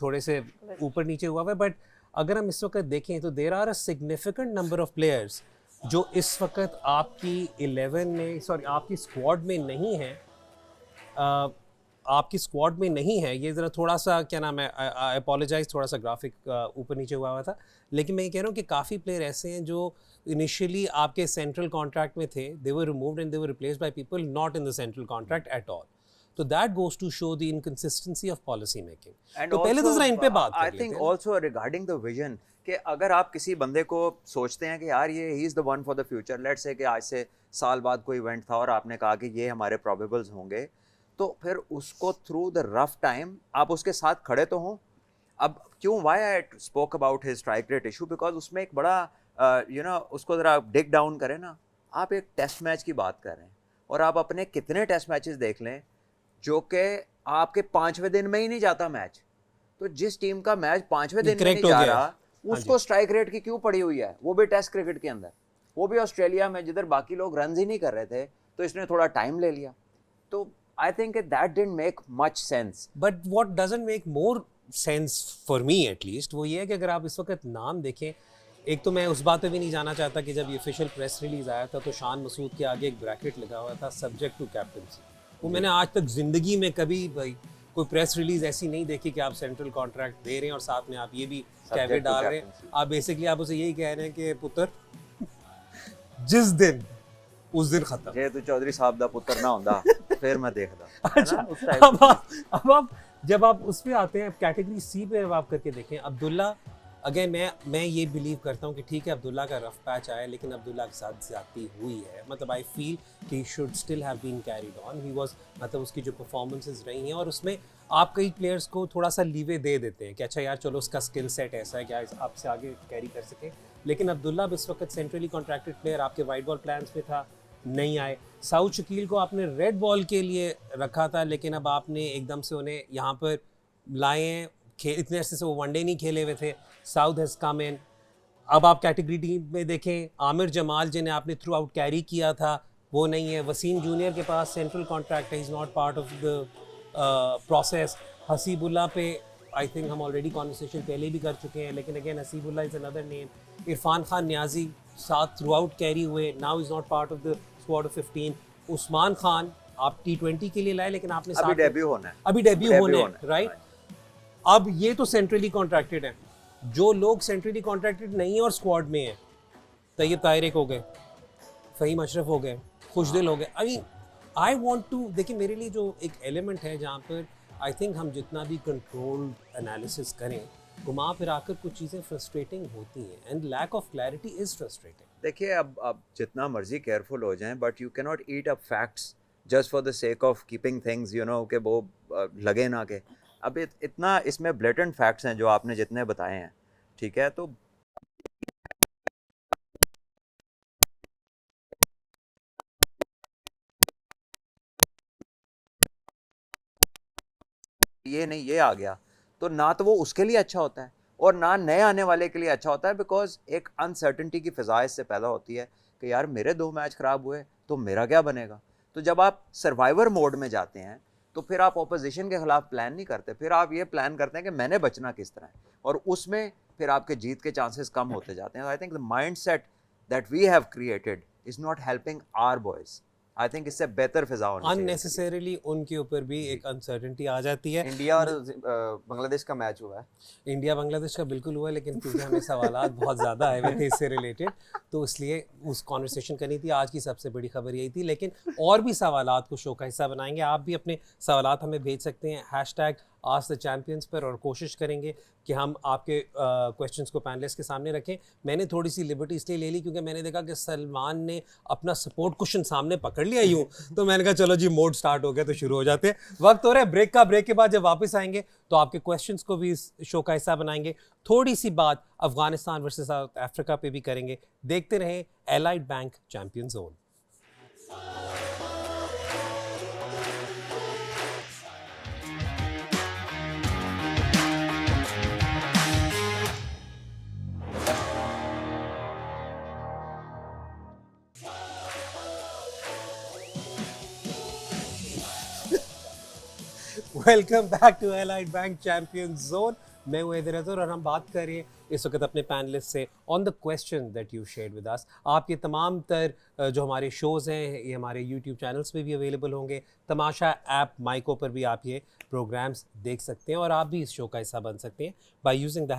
A: थोड़े से ऊपर नीचे हुआ हुआ है, बट अगर हम इस वक्त देखें तो there are a significant number of players जो इस वक्त आपकी 11 में, सॉरी आपकी स्क्वाड में नहीं है, आपकी स्क्वाड में नहीं है। ये ज़रा थोड़ा सा क्या नाम है, आई अपोलोजाइज, थोड़ा सा ग्राफिक ऊपर नीचे हुआ था, लेकिन मैं ये कह रहा हूँ कि काफ़ी प्लेयर ऐसे हैं जो इनिशियली आपके सेंट्रल कॉन्ट्रैक्ट में थे, they were removed and they were replaced by people not in the central contract at all. तो that goes to show the inconsistency of policy making. तो पहले तो जरा इन पे बात कर
C: आई
A: लेते
C: थिंक
A: हैं।
C: ऑल्सो रिगार्डिंग द विजन, कि अगर आप किसी बंदे को सोचते हैं कि यार ये he is the one for the future, let's say कि आज से साल बाद कोई इवेंट था और आपने कहा कि ये हमारे प्रोबेबल्स होंगे, तो फिर उसको थ्रू द रफ टाइम आप उसके साथ खड़े तो हों। अब क्यों, why I spoke about his strike rate issue, because उसमें एक बड़ा उसको ज़रा डिग डाउन करें ना। आप एक टेस्ट मैच की बात कर रहे हैं और आप अपने कितने टेस्ट मैचेस देख लें जो कि आपके 5वें दिन में ही नहीं जाता मैच, तो जिस टीम का मैच 5वें दिन में
A: correct
C: नहीं
A: हो
C: जा
A: गया।
C: रहा उसको स्ट्राइक रेट की क्यों पड़ी हुई है, वो भी टेस्ट क्रिकेट के अंदर, वो भी ऑस्ट्रेलिया में जिधर बाकी लोग रन ही नहीं कर रहे थे, तो इसने थोड़ा टाइम ले लिया। तो I think that didn't make much sense.
A: But what doesn't make more sense for me at least वो ये है कि अगर आप इस वक्त नाम देखें, एक तो मैं उस बात पे भी नहीं जाना चाहता कि जब ये ऑफिशियल प्रेस रिलीज आया था तो शान मसूद के आगे एक ब्रैकेट लगा हुआ था सब्जेक्ट टू कैप्टनसी। वो मैंने आज तक जिंदगी में कभी भाई कोई प्रेस रिलीज ऐसी नहीं देखी कि आप सेंट्रल कॉन्ट्रैक्ट दे रहे हैं और साथ में आप ये भी कैवेट
C: to
A: डाल रहे हैं।
C: captaincy.
A: आप बेसिकली आप उसे यही कह रहे हैं कि पुत्र जिस दिन उस दिन खत्म।
C: जे तू चौधरी साहब दा पुत्र ना होंदा फिर मैं देखदा।
A: अच्छा, अब आप जब आप उस पे आते हैं कैटेगरी सी पे अब आप करके देखें अब्दुल्ला, अगेन मैं ये बिलीव करता हूँ कि ठीक है अब्दुल्ला का रफ पैच आया लेकिन अब्दुल्ला के साथ ज्यादती हुई है। मतलब आई फील कि he should still have been carried on. He was मतलब उसकी जो परफॉर्मेंसेस रही हैं और उसमें आप कई प्लेयर्स को थोड़ा सा लीवे दे देते हैं कि अच्छा यार चलो उसका स्किल सेट ऐसा है क्या आपसे आगे कैरी कर सके। लेकिन अब्दुल्ला अब इस वक्त सेंट्रली कॉन्ट्रैक्टेड प्लेयर आपके वाइट बॉल प्लान्स पे था, नहीं आए। साउथ शकील को आपने रेड बॉल के लिए रखा था लेकिन अब आपने एकदम से उन्हें यहाँ पर लाए हैं। इतने अरसे से वो वनडे नहीं खेले हुए थे। साउथ हैज़ कम इन। अब आप कैटेगरी डी में देखें आमिर जमाल जिन्हें आपने थ्रू आउट कैरी किया था वो नहीं है। वसीम जूनियर के पास सेंट्रल कॉन्ट्रैक्ट है, is not part of the process. Hasibullah पे आई थिंक हम ऑलरेडी कॉन्वर्सेशन पहले भी कर चुके हैं लेकिन again Hasibullah is another name. Irfan Khan Niazi साथ थ्रू आउट कैरी हुए, now is not part of the squad of 15। Usman Khan आप T20 के लिए लाए लेकिन आपने
C: अभी डेब्यू होना है।
A: अभी डेब्यू होने राइट। अब ये तो सेंट्रली कॉन्ट्रैक्टेड है। जो लोग सेंट्रली कॉन्ट्रैक्टेड नहीं है और स्क्वाड में है, तैयब तारिक हो गए, फ़हीम अशरफ हो गए, खुशदिल हो गए। आई वांट टू देखिए मेरे लिए जो एक एलिमेंट है जहाँ पर आई थिंक हम जितना भी कंट्रोल्ड एनालिसिस करें घुमा फिर आकर कुछ चीज़ें फ्रस्ट्रेटिंग होती हैं and lack of clarity is frustrating.
C: देखिए अब जितना मर्जी केयरफुल हो जाएं but you can not eat up facts just for the sake of keeping things you know कि वो लगे ना के। अब इतना इसमें ब्लेटेंट फैक्ट्स हैं जो आपने जितने बताए हैं, ठीक है। तो ये नहीं ये आ गया तो ना तो वो उसके लिए अच्छा होता है और ना नए आने वाले के लिए अच्छा होता है बिकॉज एक अनसर्टेनिटी की फिजा इससे पैदा होती है कि यार मेरे 2 मैच ख़राब हुए तो मेरा क्या बनेगा। तो जब आप सर्वाइवर मोड में जाते हैं तो फिर आप ऑपोजिशन के खिलाफ प्लान नहीं करते, फिर आप ये प्लान करते हैं कि मैंने बचना किस तरह है और उसमें फिर आपके जीत के चांसेस कम होते जाते हैं। I think the mind set that we have created is not helping our boys. I think इससे बेहतर फिजा होनी चाहिए।
A: अननेसेसरीली उनके ऊपर भी एक अनसर्टेनिटी आ जाती है।
D: इंडिया और बांग्लादेश का मैच हुआ है।
A: इंडिया बांग्लादेश का बिल्कुल हुआ लेकिन क्योंकि हमें सवालात बहुत ज़्यादा आए हुए थे इससे रिलेटेड तो इसलिए उस कॉन्वर्सेशन करनी थी। आज की सबसे बड़ी खबर यही थी लेकिन और भी सवालात को शो का हिस्सा बनाएंगे। आप भी अपने सवालात हमें भेज सकते हैं #Ask the Champions पर और कोशिश करेंगे कि हम आपके क्वेश्चंस को पैनलिस्ट के सामने रखें। मैंने थोड़ी सी लिबर्टी इसलिए ले ली क्योंकि मैंने देखा कि सलमान ने अपना सपोर्ट क्वेश्चन सामने पकड़ लिया यूँ तो मैंने कहा चलो जी मोड स्टार्ट हो गया तो शुरू हो जाते हैं। वक्त हो रहा है ब्रेक का। ब्रेक के बाद जब वापस आएंगे तो आपके क्वेश्चंस को भी इस शो का हिस्सा बनाएंगे। थोड़ी सी बात अफगानिस्तान वर्सेस साउथ अफ्रीका पे भी करेंगे। देखते रहें Allied bank champion zone. Welcome back to Allied bank champion zone. मैं हूं हैदर अजहर और हम बात कर रहे हैं इस वक्त अपने पैनलिस्ट से on the question that you shared with us. आप ये तमाम तर जो हमारे शोज़ हैं ये हमारे यूट्यूब चैनल्स पे भी अवेलेबल होंगे। तमाशा ऐप माइको पर भी आप ये प्रोग्राम्स देख सकते हैं और आप भी इस शो का हिस्सा बन सकते हैं by using the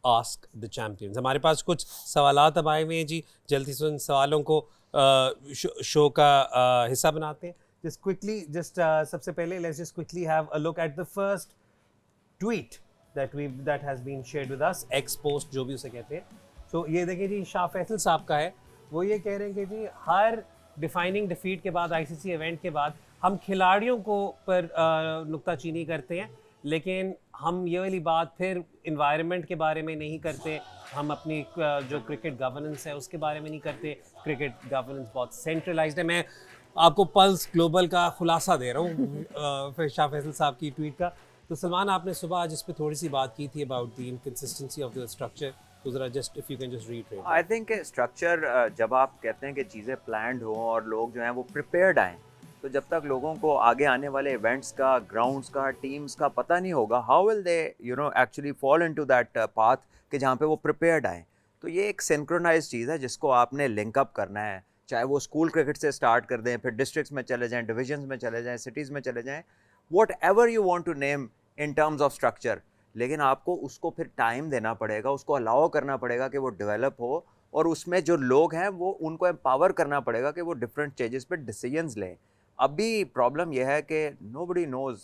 A: #Ask the Champions। हमारे पास कुछ सवालात अब आए हुए हैं जी, जल्दी से उन सवालों को शो का हिस्सा बनाते हैं। Just quickly, सबसे पहले let's just quickly have a look at the first tweet that has been shared with us, X post जो भी उसे कहते हैं। तो ये देखिए जी शाह फैसल साहब का है। वो ये कह रहे हैं कि जी हर डिफाइनिंग डिफीट के बाद ICC इवेंट के बाद हम खिलाड़ियों को पर नुक्ताचीनी करते हैं लेकिन हम ये वाली बात फिर इन्वायरमेंट के बारे में नहीं करते। हम अपनी जो क्रिकेट गवर्नेंस है उसके बारे में नहीं करते। क्रिकेट गवर्नेंस बहुत सेंट्रलाइज्ड है। मैं आपको पल्स ग्लोबल का खुलासा दे रहा हूँ फिर शाह फैसल साहब की ट्वीट का। तो सलमान आपने सुबह आज इस पर थोड़ी सी बात की थी about the inconsistency of the structure, तो ज़रा just if you can just retreat.
C: I think structure जब आप कहते हैं कि चीज़ें प्लान्ड हों और लोग जो हैं वो प्रिपेयर्ड आएँ तो जब तक लोगों को आगे आने वाले इवेंट्स का, ग्राउंड्स का, टीम्स का पता नहीं होगा, how will they actually fall into that path कि जहाँ पे वो प्रिपेयर्ड आए। तो ये एक सिंक्रोनाइज चीज़ है जिसको आपने लिंक अप करना है, चाहे वो स्कूल क्रिकेट से स्टार्ट कर दें, फिर डिस्ट्रिक्ट्स में चले जाएं, डिविजन्स में चले जाएं, सिटीज़ में चले जाएं, whatever you want to name in terms of structure. लेकिन आपको उसको फिर टाइम देना पड़ेगा, उसको अलाउ करना पड़ेगा कि वो डेवलप हो, और उसमें जो लोग हैं वो उनको एम्पावर करना पड़ेगा कि वो डिफरेंट स्टेजेस पे डिसीजंस लें। अभी प्रॉब्लम यह है कि नोबडी नोज़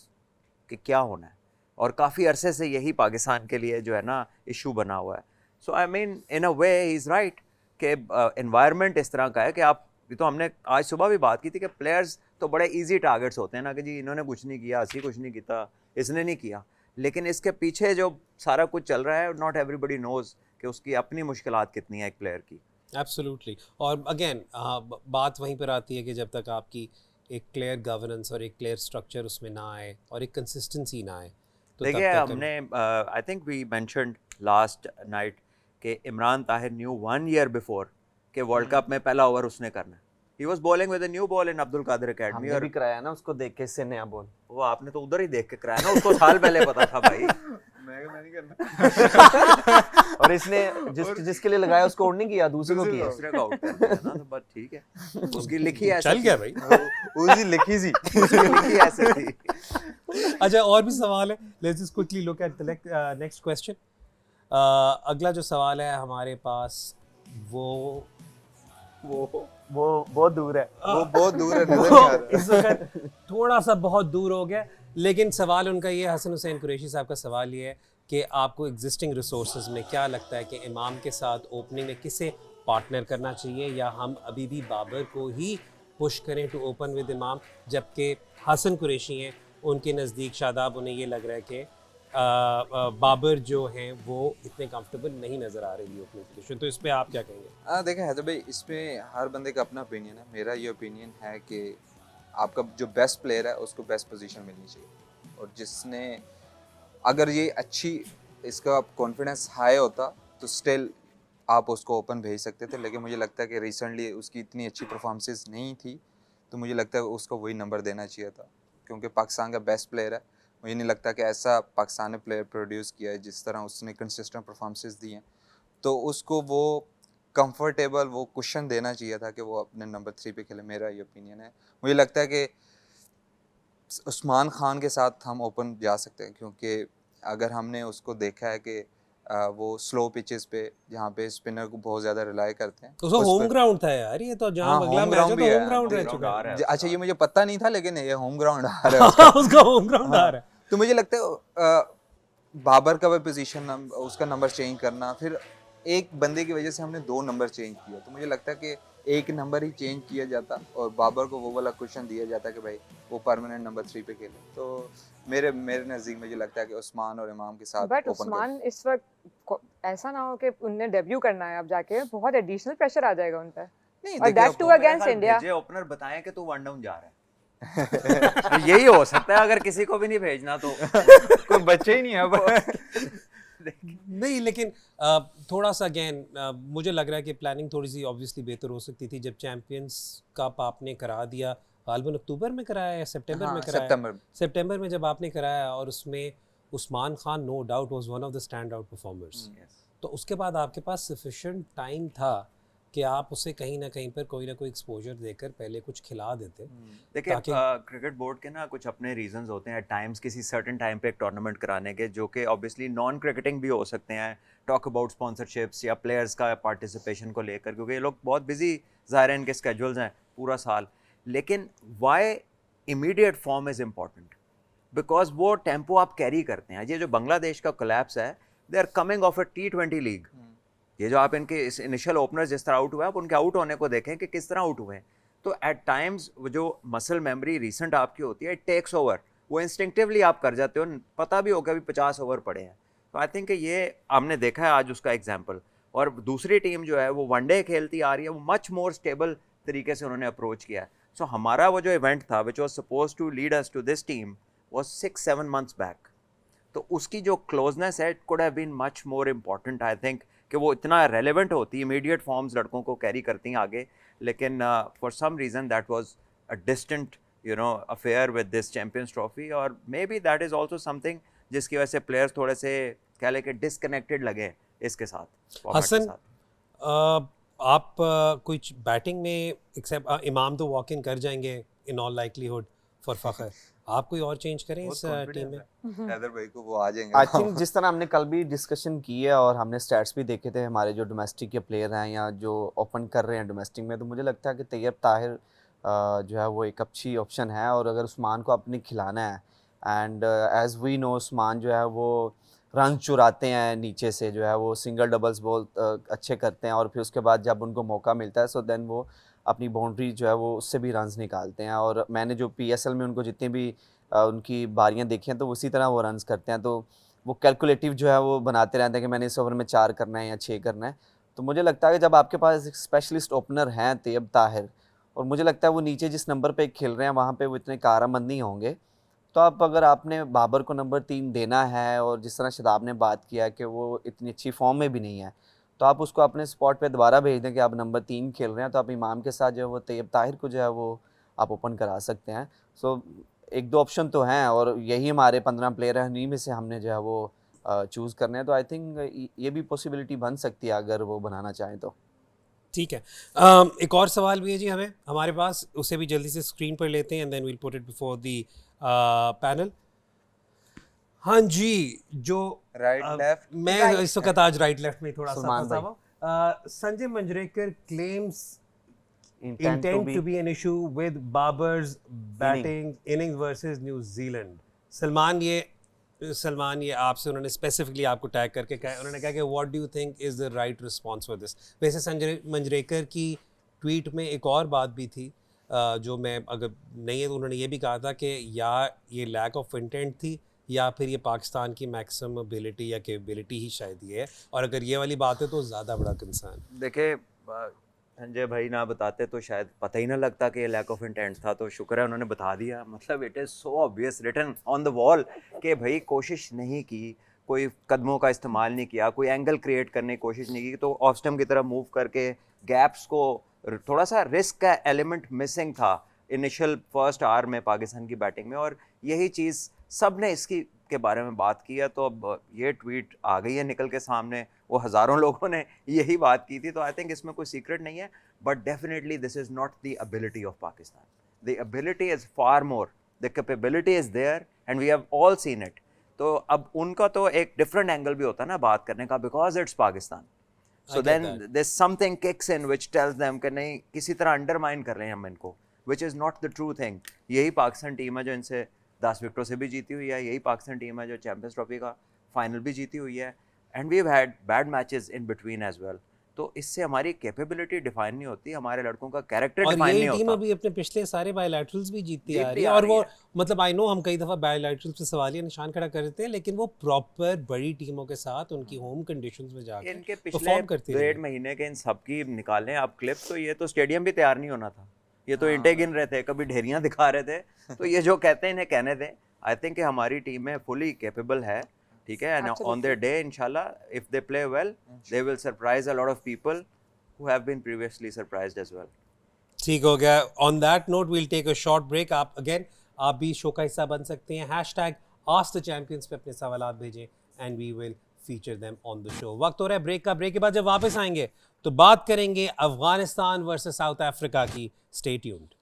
C: कि क्या होना है, और काफ़ी अरसे से यही पाकिस्तान के लिए जो है ना इशू बना हुआ है। So I mean in a way he is right कि एनवायरनमेंट इस तरह का है कि आप, ये तो हमने आज सुबह भी बात की थी कि प्लेयर्स तो बड़े इजी टारगेट्स होते हैं ना, कि जी इन्होंने कुछ नहीं किया, असली कुछ नहीं किया, इसने नहीं किया, लेकिन इसके पीछे जो सारा कुछ चल रहा है, नॉट एवरीबडी नोज़ कि उसकी अपनी मुश्किलात कितनी है एक प्लेयर की।
A: एब्सोल्युटली। और अगेन बात वहीं पर आती है कि जब तक आपकी एक क्लियर गवर्नेंस और एक क्लियर स्ट्रक्चर उसमें ना आए और एक कंसिस्टेंसी ना आए, तो तब
C: देखिए
A: तक
C: हमने I think we mentioned last night कि Imran Tahir new 1 year before कि वर्ल्ड कप में पहला ओवर उसने करना है। He was bowling with a new ball in Abdul Qadir academy,
D: हमने
C: और
D: भी कराया ना उसको देख के, इससे नया बॉल।
C: वो आपने तो उधर ही देख के कराया ना, उसको साल पहले पता था भाई।
B: मैं नहीं करना।
D: और इसने जिसके लिए लगाया उसको आउट नहीं किया, दूसरे को किया।
C: दूसरे का आउट कर दिया ना, तो बस ठीक है, उसकी लिखी ऐसे
A: चल गया भाई।
B: उसकी लिखी सी।
C: उसकी लिखी ऐसे थी।
A: अच्छा, और भी सवाल है, let's just quickly look at the next question. अगला जो सवाल है हमारे पास वो
D: बहुत दूर है।
B: वो बहुत दूर है, नजर नहीं आ रहा।
A: इस वक्त थोड़ा सा बहुत दूर हो गया, लेकिन सवाल उनका ये, हसन हुसैन कुरैशी साहब का सवाल ये है कि आपको एग्जिस्टिंग रिसोर्सेज में क्या लगता है कि इमाम के साथ ओपनिंग में किसे पार्टनर करना चाहिए, या हम अभी भी बाबर को ही पुश करें टू ओपन विद इमाम, जबकि हसन कुरैशी हैं, उनके नज़दीक शादाब, उन्हें ये लग रहा है कि बाबर जो हैं वो इतने कंफर्टेबल नहीं नज़र आ रही ओपनिंग पोजीशन। तो इस पे आप क्या कहेंगे?
B: देखिए हैदर भाई, इसमें हर बंदे का अपना ओपिनियन है। मेरा ये ओपिनियन है कि आपका जो बेस्ट प्लेयर है उसको बेस्ट पोजीशन मिलनी चाहिए, और जिसने अगर ये अच्छी, इसका कॉन्फिडेंस हाई होता तो स्टिल आप उसको ओपन भेज सकते थे, लेकिन मुझे लगता है कि रिसेंटली उसकी इतनी अच्छी परफॉर्मेंसेस नहीं थी, तो मुझे लगता है उसको वही नंबर देना चाहिए था, क्योंकि पाकिस्तान का बेस्ट प्लेयर है। मुझे नहीं लगता कि ऐसा पाकिस्तान ने प्लेयर प्रोड्यूस किया है जिस तरह उसने कंसिस्टेंट परफॉर्मेंसेस दी हैं, तो उसको वो कंफर्टेबल वो कुशन देना चाहिए था कि वो अपने नंबर 3 पे खेले। मेरा ये ओपिनियन है। मुझे लगता है कि उस्मान खान के साथ हम ओपन जा सकते हैं, क्योंकि अगर हमने उसको देखा है कि वो स्लो पिचेस पे जहाँ पे स्पिनर को बहुत ज़्यादा रिलाई करते हैं,
A: तो होम ग्राउंड था यार ये, तो जहाँ
B: हाँ,
A: अगला
B: home
A: मैच है
B: ground
A: तो
B: भी है,
A: होम ग्राउंड रह चुका है।
B: अच्छा ये मुझे पता नहीं था, लेकिन ये होम ग्राउंड आ रहा है उसका।
A: उसका होम ग्राउंड आ रहा है।
B: तो मुझे लगता है बाबर का भी पोजीशन, उसका नंबर चेंज करना, फिर एक बंदे की वजह से हमने 2 नंबर चेंज किया, तो मुझे लगता है कि एक नंबर ही चेंज किया जाता और बाबर को वो वाला क्वेश्चन दिया जाता कि भाई वो परमानेंट नंबर 3 पे खेले। तो मेरे नज़दीक मुझे लगता है कि उस्मान और इमाम के साथ
E: बट
B: ओपन
E: उस्मान इस वक्त ऐसा ना हो कि उनने डेब्यू करना है अब जाके, बहुत एडिशनल प्रेशर आ जाएगा उन पर,
B: नहीं,
E: और दैट टू अगेंस्ट इंडिया।
C: मुझे ओपनर बताएं कि तू वन डाउन जा रहा है। यही हो सकता है, अगर किसी को भी नहीं भेजना तो
B: कोई बच्चे ही नहीं है अब।
A: नहीं, लेकिन थोड़ा सा अगेन मुझे लग रहा है कि प्लानिंग थोड़ी सी ऑब्वियसली बेहतर हो सकती थी। जब चैंपियंस कप आपने करा दिया, गालिबन अक्टूबर में कराया या सितंबर में कराया? सितंबर में जब आपने कराया, और उसमें Usman Khan no doubt was one of the stand out performers, तो उसके बाद आपके पास सफिशिएंट टाइम था कि आप उसे कहीं ना कहीं पर कोई ना कोई एक्सपोजर देकर पहले कुछ खिला देते।
C: देखिए
A: ताकि-
C: क्रिकेट बोर्ड के ना कुछ अपने रीजंस होते हैं टाइम्स, किसी सर्टेन टाइम पे एक टूर्नामेंट कराने के, जो कि ऑब्वियसली नॉन क्रिकेटिंग भी हो सकते हैं, टॉक अबाउट स्पॉन्सरशिप्स या प्लेयर्स का पार्टिसिपेशन को लेकर, क्योंकि ये लोग बहुत बिजी ज़ाहिर है, इनके स्केड्यूल्स हैं पूरा साल। लेकिन why immediate form is important, because वो टेम्पो आप कैरी करते हैं। ये जो बांग्लादेश का कोलैप्स है, they are coming off a T20 league. ये जो आप इनके इस इनिशियल ओपनर्स जिस तरह आउट हुए, आप उनके आउट होने को देखें कि किस तरह आउट हुए हैं। तो एट टाइम्स जो मसल मेमोरी रिसेंट आपकी होती है, इट टेक्स ओवर, वो इंस्टिंक्टिवली आप कर जाते हो, पता भी होगा अभी 50 ओवर पड़े हैं। तो आई थिंक ये हमने देखा है आज उसका एग्जाम्पल। और दूसरी टीम जो है वो वनडे खेलती आ रही है, वो मच मोर स्टेबल तरीके से उन्होंने अप्रोच किया है। सो हमारा वो जो इवेंट था which was suppose to lead us to this team was 6-7 months back, तो उसकी जो क्लोजनेस है, it could have been much more important I think, कि वो इतना रेलेवेंट होती, इमीडिएट फॉर्म्स लड़कों को कैरी करती हैं आगे। लेकिन for some reason that was a distant affair with this champions trophy, और maybe that is also something जिसकी वजह से प्लेयर्स थोड़े से कह लें कि डिसकनेक्टेड लगे इसके साथ, format के
A: हसन,
C: साथ।
A: आप कुछ बैटिंग में एक्सेप्ट इमाम तो वॉक इन कर जाएंगे इन ऑल लाइकलीहुड फॉर फखर, आप कोई और चेंज करें इस टीम में?
B: हैदर भाई को वो आ जाएंगे।
D: आई थिंक जिस तरह हमने कल भी डिस्कशन की है और हमने स्टैट्स भी देखे थे हमारे जो डोमेस्टिक के प्लेयर हैं या जो ओपन कर रहे हैं डोमेस्टिक में, तो मुझे लगता है कि तैयब ताहिर जो है वो एक अच्छी ऑप्शन है। और अगर उस्मान को अपने खिलाना है, and as we know Usman जो है वो रन चुराते हैं नीचे से, जो है वो सिंगल डबल्स बहुत अच्छे करते हैं, और फिर उसके बाद जब उनको मौका मिलता है सो देन वो अपनी बाउंड्री जो है वो उससे भी रन्स निकालते हैं। और मैंने जो PSL में उनको जितनी भी उनकी बारियां देखी हैं तो उसी तरह वो रन्स करते हैं, तो वो कैलकुलेटिव जो है वो बनाते रहते हैं कि मैंने इस ओवर में 4 करना है या 6 करना है। तो मुझे लगता है कि जब आपके पास एक स्पेशलिस्ट ओपनर हैं तैयब ताहिर, और मुझे लगता है वो नीचे जिस नंबर पे खेल रहे हैं वहाँ पे वो इतने कारआमद नहीं होंगे, तो आप अगर आपने बाबर को नंबर 3 देना है, और जिस तरह शादाब ने बात किया है कि वो इतनी अच्छी फॉर्म में भी नहीं है, तो आप उसको अपने स्पॉट पे दोबारा भेज दें कि आप नंबर 3 खेल रहे हैं, तो आप इमाम के साथ जो है वो तैयब ताहिर को जो है वो आप ओपन करा सकते हैं। सो एक दो ऑप्शन तो हैं, और यही हमारे 15 प्लेयर हैं, उन्हीं में से हमने जो है वो चूज़ करने हैं। तो आई थिंक ये भी पॉसिबिलिटी बन सकती है अगर वो बनाना चाहें तो।
A: ठीक है, एक और सवाल भी है जी हमारे पास, उसे भी जल्दी से स्क्रीन पर लेते हैं and then we'll put it before the panel. हाँ जी, जो
B: राइट लेफ्ट,
A: मैं
E: Right.
A: इस वक्त आज राइट लेफ्ट में थोड़ा सा
D: सलमान
A: फंसा
D: भाई।
A: हुआ। Sanjay Manjrekar claims
D: Intent to
A: intent to be an issue with Babar's batting innings versus New Zealand. Salman ये आपसे उन्होंने स्पेसिफिकली आपको टैग करके कहा, उन्होंने कहा कि what do you think is the right response for this. वैसे संजय मंजरेकर की ट्वीट में एक और बात भी थी जो मैं अगर नहीं है तो उन्होंने ये भी कहा था कि या ये लैक ऑफ इंटेंट थी या फिर ये पाकिस्तान की मैक्सिमम एबिलिटी या कैपेबिलिटी ही शायद ये है, और अगर ये वाली बात है तो ज़्यादा बड़ा कंसर्न।
C: देखे संजय भाई ना बताते तो शायद पता ही ना लगता कि ये लैक ऑफ इंटेंट था, तो शुक्र है उन्होंने बता दिया। मतलब it is so obvious written on the wall कि भाई कोशिश नहीं की, कोई कदमों का इस्तेमाल नहीं किया, कोई एंगल क्रिएट करने की कोशिश नहीं की, तो ऑफ स्टंप की तरफ मूव करके गैप्स को, थोड़ा सा रिस्क का एलिमेंट मिसिंग था इनिशियल फर्स्ट आवर में पाकिस्तान की बैटिंग में, और यही चीज़ सब ने इसकी के बारे में बात की है। तो अब ये ट्वीट आ गई है निकल के सामने, वो हज़ारों लोगों ने यही बात की थी, तो आई थिंक इसमें कोई सीक्रेट नहीं है। But definitely this is not the ability of Pakistan, the ability is far more, the capability is there and we have all seen it. तो अब उनका तो एक डिफरेंट एंगल भी होता है ना बात करने का, because it's Pakistan, so then this something kicks in which tells them कि नहीं किसी तरह अंडरमाइन कर रहे हैं हम इनको, which is not the true thing. यही पाकिस्तान टीम है जो इनसे 10 विकेटों से भी जीती हुई है, यही पाकिस्तान टीम है जो चैंपियंस ट्रॉफी का फाइनल भी जीती हुई है, and we have had bad matches in between as well. तो इससे हमारी कैपेबिलिटी डिफाइन नहीं होती, हमारे लड़कों का कैरेक्टर
A: और
C: डिफाइन
A: ये
C: नहीं
A: टीम
C: होता।
A: अभी अपने पिछले सारे बायलैटरल्स भी जीतती आ
C: जीतती
A: रही है,
C: आ
A: और
C: रही
A: वो
C: है।
A: मतलब आई नो हम कई दफ़ा बायलैटरल्स पे सवालिया निशान खड़ा कर देते हैं, लेकिन वो प्रॉपर बड़ी टीमों के साथ उनकी होम कंडीशंस में जाकर
C: इनके
A: परफॉर्म
C: पिछले
A: करती रही
C: 1.5 महीने के इन सब की निकालें आप क्लिप, तो ये तो स्टेडियम भी तैयार नहीं होना था, ये तो इंटे गिन रहे थे, कभी ढेरियां दिखा रहे थे। तो ये जो कहते हैं इन्हें कहने दें। आई थिंक कि हमारी टीम में फुली कैपेबल है, ठीक है, एंड ऑन देयर डे इंशाल्लाह if they play well they will surprise a lot of people who have been previously surprised as well.
A: ठीक हो गया। On that note we'll take a short break. आप भी show का हिस्सा बन सकते हैं। #AskTheChampions पे अपने सवालात भेजें and we will feature them on the show. वक्त हो रहा है ब्रेक का। ब्रेक के बाद जब वापस आएंगे तो बात करेंगे अफगानिस्तान वर्सेस साउथ अफ्रीका की। Stay tuned.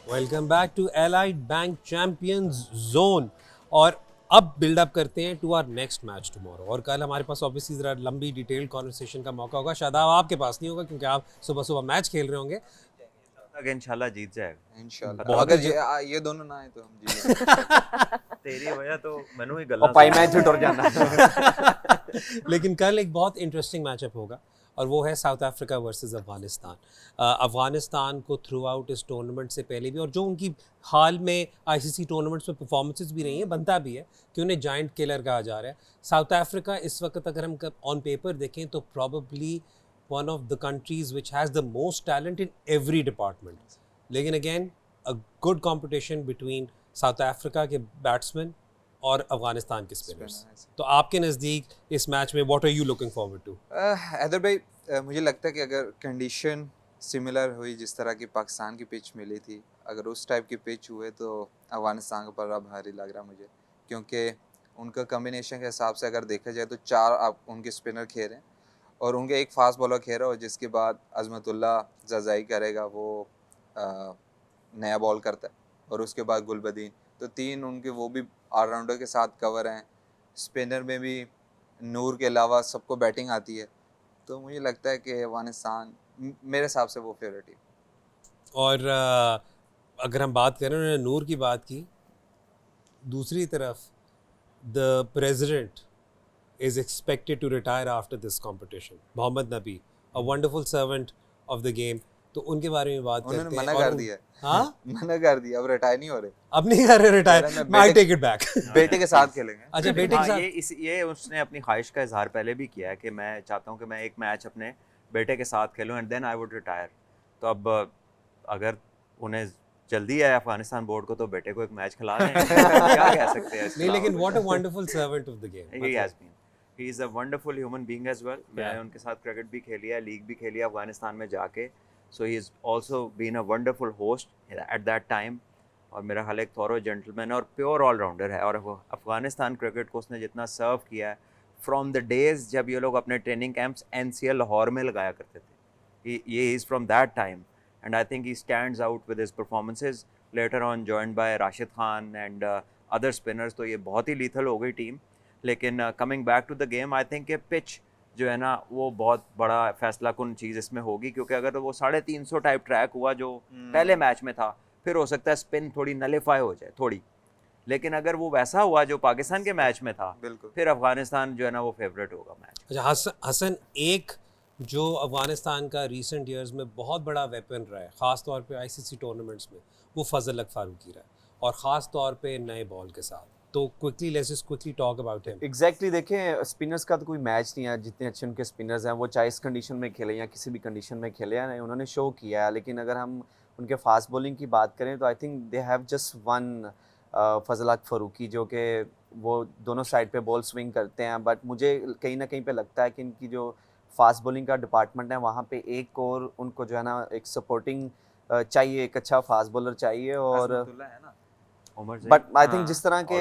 A: Welcome back to Allied Bank champions zone. और अब बिल्डअप करते हैं to our next match tomorrow. और कल हमारे पास ऑब्वियसली ज़रा लंबी डिटेल्ड कॉन्वर्सेशन का मौका होगा। शादाब आपके पास नहीं होगा क्योंकि आप सुबह सुबह मैच खेल रहे होंगे।
C: अगर इंशाल्लाह जीत जाएगा,
B: इंशाल्लाह।
A: बहुत
B: अगर
A: ही
B: ये दोनों ना आए तो हम जीत
C: तेरी वजह तो मैनू ही
D: और
C: गल्ला
D: पाई मैच टुर जाना।
A: लेकिन कल एक बहुत इंटरेस्टिंग मैचअप होगा और वो है south Africa versus Afghanistan. Afghanistan को थ्रू आउट इस टूर्नामेंट से पहले भी और जो उनकी हाल में आईसीसी टूर्नामेंट्स में परफॉर्मेंसेस भी रही हैं, बनता भी है कि उन्हें जाइंट किलर कहा जा रहा है। साउथ अफ्रीका इस वक्त अगर हम ऑन पेपर देखें तो probably one of the countries which has the most talent in every department. लेकिन again a good competition between South Africa के बैट्समैन और अफगानिस्तान के स्पिनर्स।
B: Spinner,
A: तो आपके नज़दीक इस मैच में what are you looking forward to?
B: Haider भाई, मुझे लगता है कि अगर कंडीशन सिमिलर हुई जिस तरह की पाकिस्तान की पिच मिली थी, अगर उस टाइप की पिच हुए तो अफगानिस्तान का पलड़ा भारी लग रहा मुझे, क्योंकि उनका कम्बिनेशन के हिसाब से अगर देखा जाए तो 4 आप उनके स्पिनर खेल रहे हैं और उनके एक फास्ट बॉलर खेल रहा है, और जिसके बाद अजमतुल्ला जजाई करेगा, वो नया बॉल करता है, और उसके बाद गुलबदीन, तो 3 उनके वो भी ऑलराउंडर के साथ कवर हैं। स्पिनर में भी नूर के अलावा सबको बैटिंग आती है, तो मुझे लगता है कि अफगानिस्तान मेरे हिसाब से वो फेवरेट है।
A: और अगर हम बात करें, उन्होंने नूर की बात की, दूसरी तरफ the president is expected to retire after this competition. Mohammad Nabi, a wonderful servant of the game. तो उनके बारे में बात
B: उन्होंने
A: करते हैं।
B: मना
A: और
B: कर दिया है।
A: हाँ,
B: मना कर दिया, अब रिटायर नहीं हो रहे,
A: अब नहीं कर रहे रिटायर।
B: कह रहा है, मैं
A: आई
B: बेटे-
A: टेक इट बैक।
B: बेटे के साथ खेलेंगे।
A: अच्छा, बेटे के
C: हाँ,
A: साथ
C: ये उसने अपनी ख्वाहिश का इजहार पहले भी किया है कि मैं चाहता हूँ कि मैं एक मैच अपने बेटे के साथ खेलूँ and then I would retire. तो अब अगर उन्हें जल्दी है अफगानिस्तान बोर्ड को, तो बेटे को एक मैच खिला दें। क्या कह सकते हैं इसके
A: नहीं, लेकिन
C: अलावा
A: what a wonderful servant of the game.
C: he has been. He is a wonderful human being as well.
A: Yeah.
C: मैं उनके साथ क्रिकेट भी खेली है, लीग भी खेली है अफगानिस्तान में जाके। So he has also been a wonderful host at that time. और मेरा ख्याल एक थॉरो जेंटलमैन और प्योर ऑलराउंडर है, और वो अफगानिस्तान क्रिकेट को उसने जितना सर्व किया है फ्रॉम द डेज जब ये लोग अपने ट्रेनिंग कैंप्स NCL लाहौर में लगाया करते थे, ये is from that time, and I think he stands out with his performances later on joined by Rashid Khan and other spinners. तो ये बहुत ही लीथल हो गई टीम। लेकिन coming back to the game, I think pitch जो है ना, वो बहुत बड़ा फैसला कुन चीज़ इसमें होगी, क्योंकि अगर वो 350 टाइप ट्रैक हुआ जो पहले मैच में था, फिर हो सकता है स्पिन थोड़ी नलीफाई हो जाए थोड़ी, लेकिन अगर वो वैसा हुआ जो पाकिस्तान के मैच में था,
B: बिल्कुल।
C: फिर अफगानिस्तान जो है ना वो फेवरेट होगा मैच।
A: अच्छा, हसन, एक जो अफगानिस्तान का रिसेंट ईयर्स में बहुत बड़ा वेपन रहा है, ख़ास तौर पे ICC टूर्नामेंट्स में, वो फजल अक फारूकी रहा है, और ख़ास तौर पे नए बॉल के साथ। तो quickly let's just quickly talk about him.
D: Exactly देखें, स्पिनर्स का तो कोई मैच नहीं है, जितने अच्छे उनके स्पिनर्स हैं, वो चाहे इस कंडीशन में खेले या किसी भी कंडीशन में खेले या नहीं, उन्होंने शो किया है। लेकिन अगर हम उनके फास्ट बॉलिंग की बात करें तो I think they have just one Fazal Haq Farooqi, जो कि वो दोनों साइड पे बॉल स्विंग करते हैं, बट मुझे कहीं ना कहीं पे लगता है कि इनकी जो फास्ट बॉलिंग का डिपार्टमेंट है, वहाँ पे एक और उनको जो है ना एक सपोर्टिंग चाहिए, एक अच्छा फास्ट बॉलर चाहिए। और
B: अजमतुल्ला है ना,
C: उमर
D: बट आई
B: हाँ,
D: थिंक जिस तरह के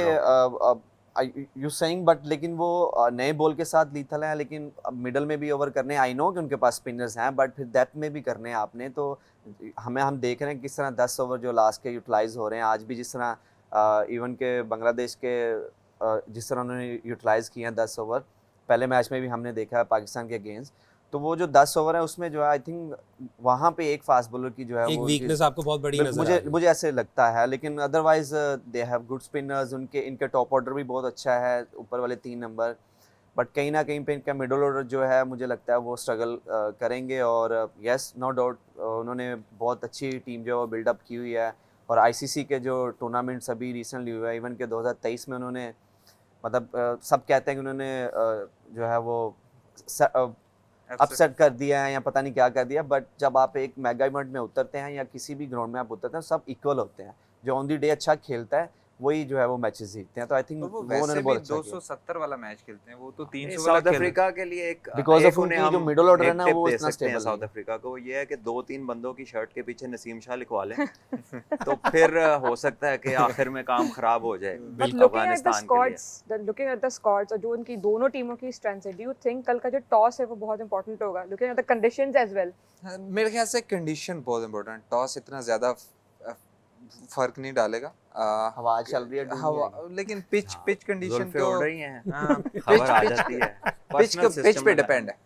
D: यू सेइंग, बट लेकिन वो नए बॉल के साथ लीथल है, लेकिन मिडल में भी ओवर करने, आई नो कि उनके पास स्पिनर्स हैं, बट फिर डेप्थ में भी करने हैं आपने। तो हम देख रहे हैं किस तरह 10 ओवर जो लास्ट के यूटिलाइज हो रहे हैं आज भी, जिस तरह इवन के बांग्लादेश के जिस तरह उन्होंने यूटिलाइज किए हैं 10 ओवर, पहले मैच में भी हमने देखा है पाकिस्तान के अगेंस्ट। तो वो जो 10 ओवर है उसमें जो है आई थिंक वहाँ पे एक फास्ट बॉलर की जो है
A: एक
D: वो
A: वीकनेस आपको बहुत बड़ी नजर आ
D: मुझे
A: रही है।
D: मुझे ऐसे लगता है, लेकिन otherwise they have good spinners. इनके टॉप ऑर्डर भी बहुत अच्छा है, ऊपर वाले 3 नंबर, बट कहीं ना कहीं पे इनका मिडल ऑर्डर जो है मुझे लगता है वो स्ट्रगल करेंगे। और यस, नो डाउट उन्होंने बहुत अच्छी टीम जो है बिल्डअप की हुई है, और ICC के जो टूर्नामेंट्स अभी रिसेंटली हुए हैं, इवन के 2023 में उन्होंने मतलब सब कहते हैं कि उन्होंने जो है वो अपसेट कर दिया है या पता नहीं क्या कर दिया, बट जब आप एक मेगा इवेंट में उतरते हैं या किसी भी ग्राउंड में आप उतरते हैं, सब इक्वल होते हैं। जो ऑन दी डे अच्छा खेलता है वही जो है वो मैचेस जीतते हैं। तो आई थिंक
B: और वो
D: उन्होंने
B: वैसे भी
D: बहुत अच्छा किया,
B: 270 वाला मैच खेलते हैं, वो तो 300 वाला
C: साउथ
B: खेल रहे हैं।
C: अफ्रीका के लिए एक
D: Because
C: एक
D: of
C: उन्हें
D: उनकी जो
C: हम
D: middle order है ना,
C: एक
D: वो
C: tip दे
D: इतना
C: सकते हैं
D: stable
C: साउथ
D: नहीं है।
C: अफ्रीका को, ये है कि 2-3 बंदों की शर्ट के पीछे नसीम शाह लिखवा लें तो फिर हो सकता है कि आखिर में काम खराब हो जाए
E: But looking at the
C: Afghanistan के लिए।
E: squads, looking at the squads और जो उनकी दोनों टीमों की स्ट्रेंथ है, do you think कल का जो टॉस है वो बहुत इंपॉर्टेंट होगा? Looking at the conditions as well.
B: हाँ, मेरे ख्याल से कंडीशन बहुत इंपॉर्टेंट। टॉस इतना ज़्यादा फर्क नहीं डालेगा।
D: हवा चल रही है, डूब
B: हवा,
D: जाएगी।
B: लेकिन पिच कंडीशन
C: जुल्फे
B: तो
C: उड़ रही हैं,
B: हाँ,
C: खबर आ जाती है।
B: पिच
C: Personal
B: पिच
C: system
B: पे
C: में
B: डिपेंड है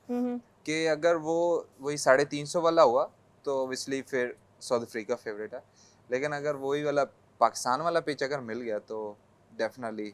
B: कि अगर वो वही 350 वाला हुआ तो ऑब्वियसली फिर साउथ अफ्रीका फेवरेट है, लेकिन अगर वही वाला पाकिस्तान वाला पिच अगर मिल गया तो डेफिनेटली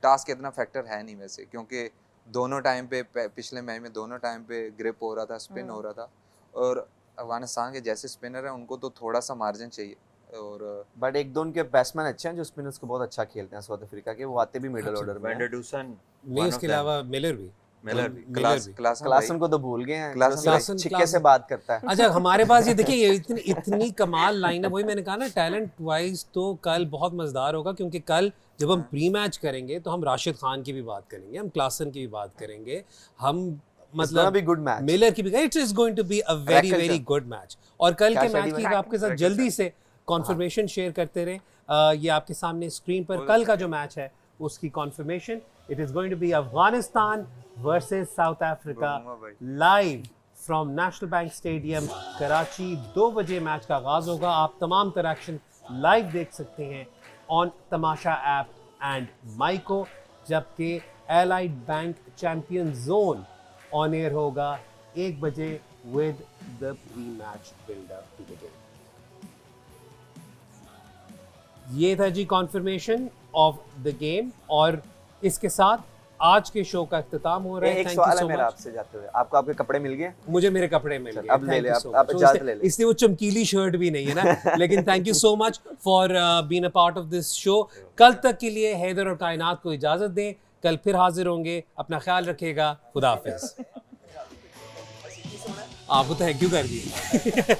B: टास्क इतना फैक्टर है नहीं वैसे, क्योंकि दोनों टाइम पे पिछले मैच में दोनों टाइम पे ग्रिप हो रहा था, स्पिन हो रहा था, और अफगानिस्तान के जैसे स्पिनर हैं उनको तो थोड़ा सा मार्जिन चाहिए। और
D: बट एक दो उनके बैट्समैन अच्छे हैं जो स्पिनर्स को बहुत अच्छा खेलते हैं साउथ अफ्रीका के, वो आते भी मिडल ऑर्डर में हैं।
C: वेंडरडूसन
A: नहीं, इसके अलावा मिलर भी
B: मिलर भी
A: मिलर
B: क्लास
A: भी।
D: क्लासन को तो भूल गए हैं,
B: क्लासन
D: जो
B: भाई।
D: सिर्फ छिक्के
A: क्लासन-
D: से बात करता है।
A: अच्छा हमारे पास ये देखिए ये इतनी कमाल लाइन है, वही मैंने कहा ना टैलेंट वाइज तो कल बहुत मजेदार होगा, क्योंकि कल जब हम प्री मैच करेंगे तो हम राशिद खान की भी बात करेंगे, हम क्लासन की भी बात करेंगे, हम मतलब
D: be good match.
A: मिलर की भी, it is going to be a very
D: Crackle
A: very
D: चल।
A: Good match. और कल
D: क्या
A: के मैच
D: schedule
A: की
D: है?
A: आपके साथ
B: Crackle
A: जल्दी
B: चल।
A: से कॉन्फर्मेशन शेयर करते रहे। ये आपके सामने स्क्रीन पर कल का जो मैच है उसकी confirmation, it is going to be Afghanistan versus South Africa
B: बोलूंगा भाई।
A: Live from National Bank stadium Karachi. 2 बजे मैच का आगाज होगा। आप तमाम तरह एक्शन लाइव देख सकते हैं on Tamasha app and Myco, जबकि Allied bank champion zone on air होगा 1 बजे with the pre match buildup to the game. ये था जी कॉन्फर्मेशन ऑफ द गेम, और इसके साथ आज के शो का इख्तिताम हो रहा है।
D: एक
A: Thank
D: सवाल
A: you
D: है
A: so
D: मेरा
A: much।
D: आपसे जाते हुए, आपको आपके कपड़े मिल गए?
A: मुझे मेरे कपड़े मिल
D: चल,
A: गए।
D: अब ले
A: Thank
D: ले,
A: you
D: आप-
A: so
D: आप
A: much।
D: इजाज़त ले ले।
A: इसलिए वो चमकीली शर्ट भी नहीं है ना, लेकिन thank you so much for being a part of this show. कल तक के लिए हैदर और कायनात को इजाजत दें, कल फिर हाजिर होंगे। अपना ख्याल रखिएगा। खुदा हाफिज। आपको थैंक यू कर दिया।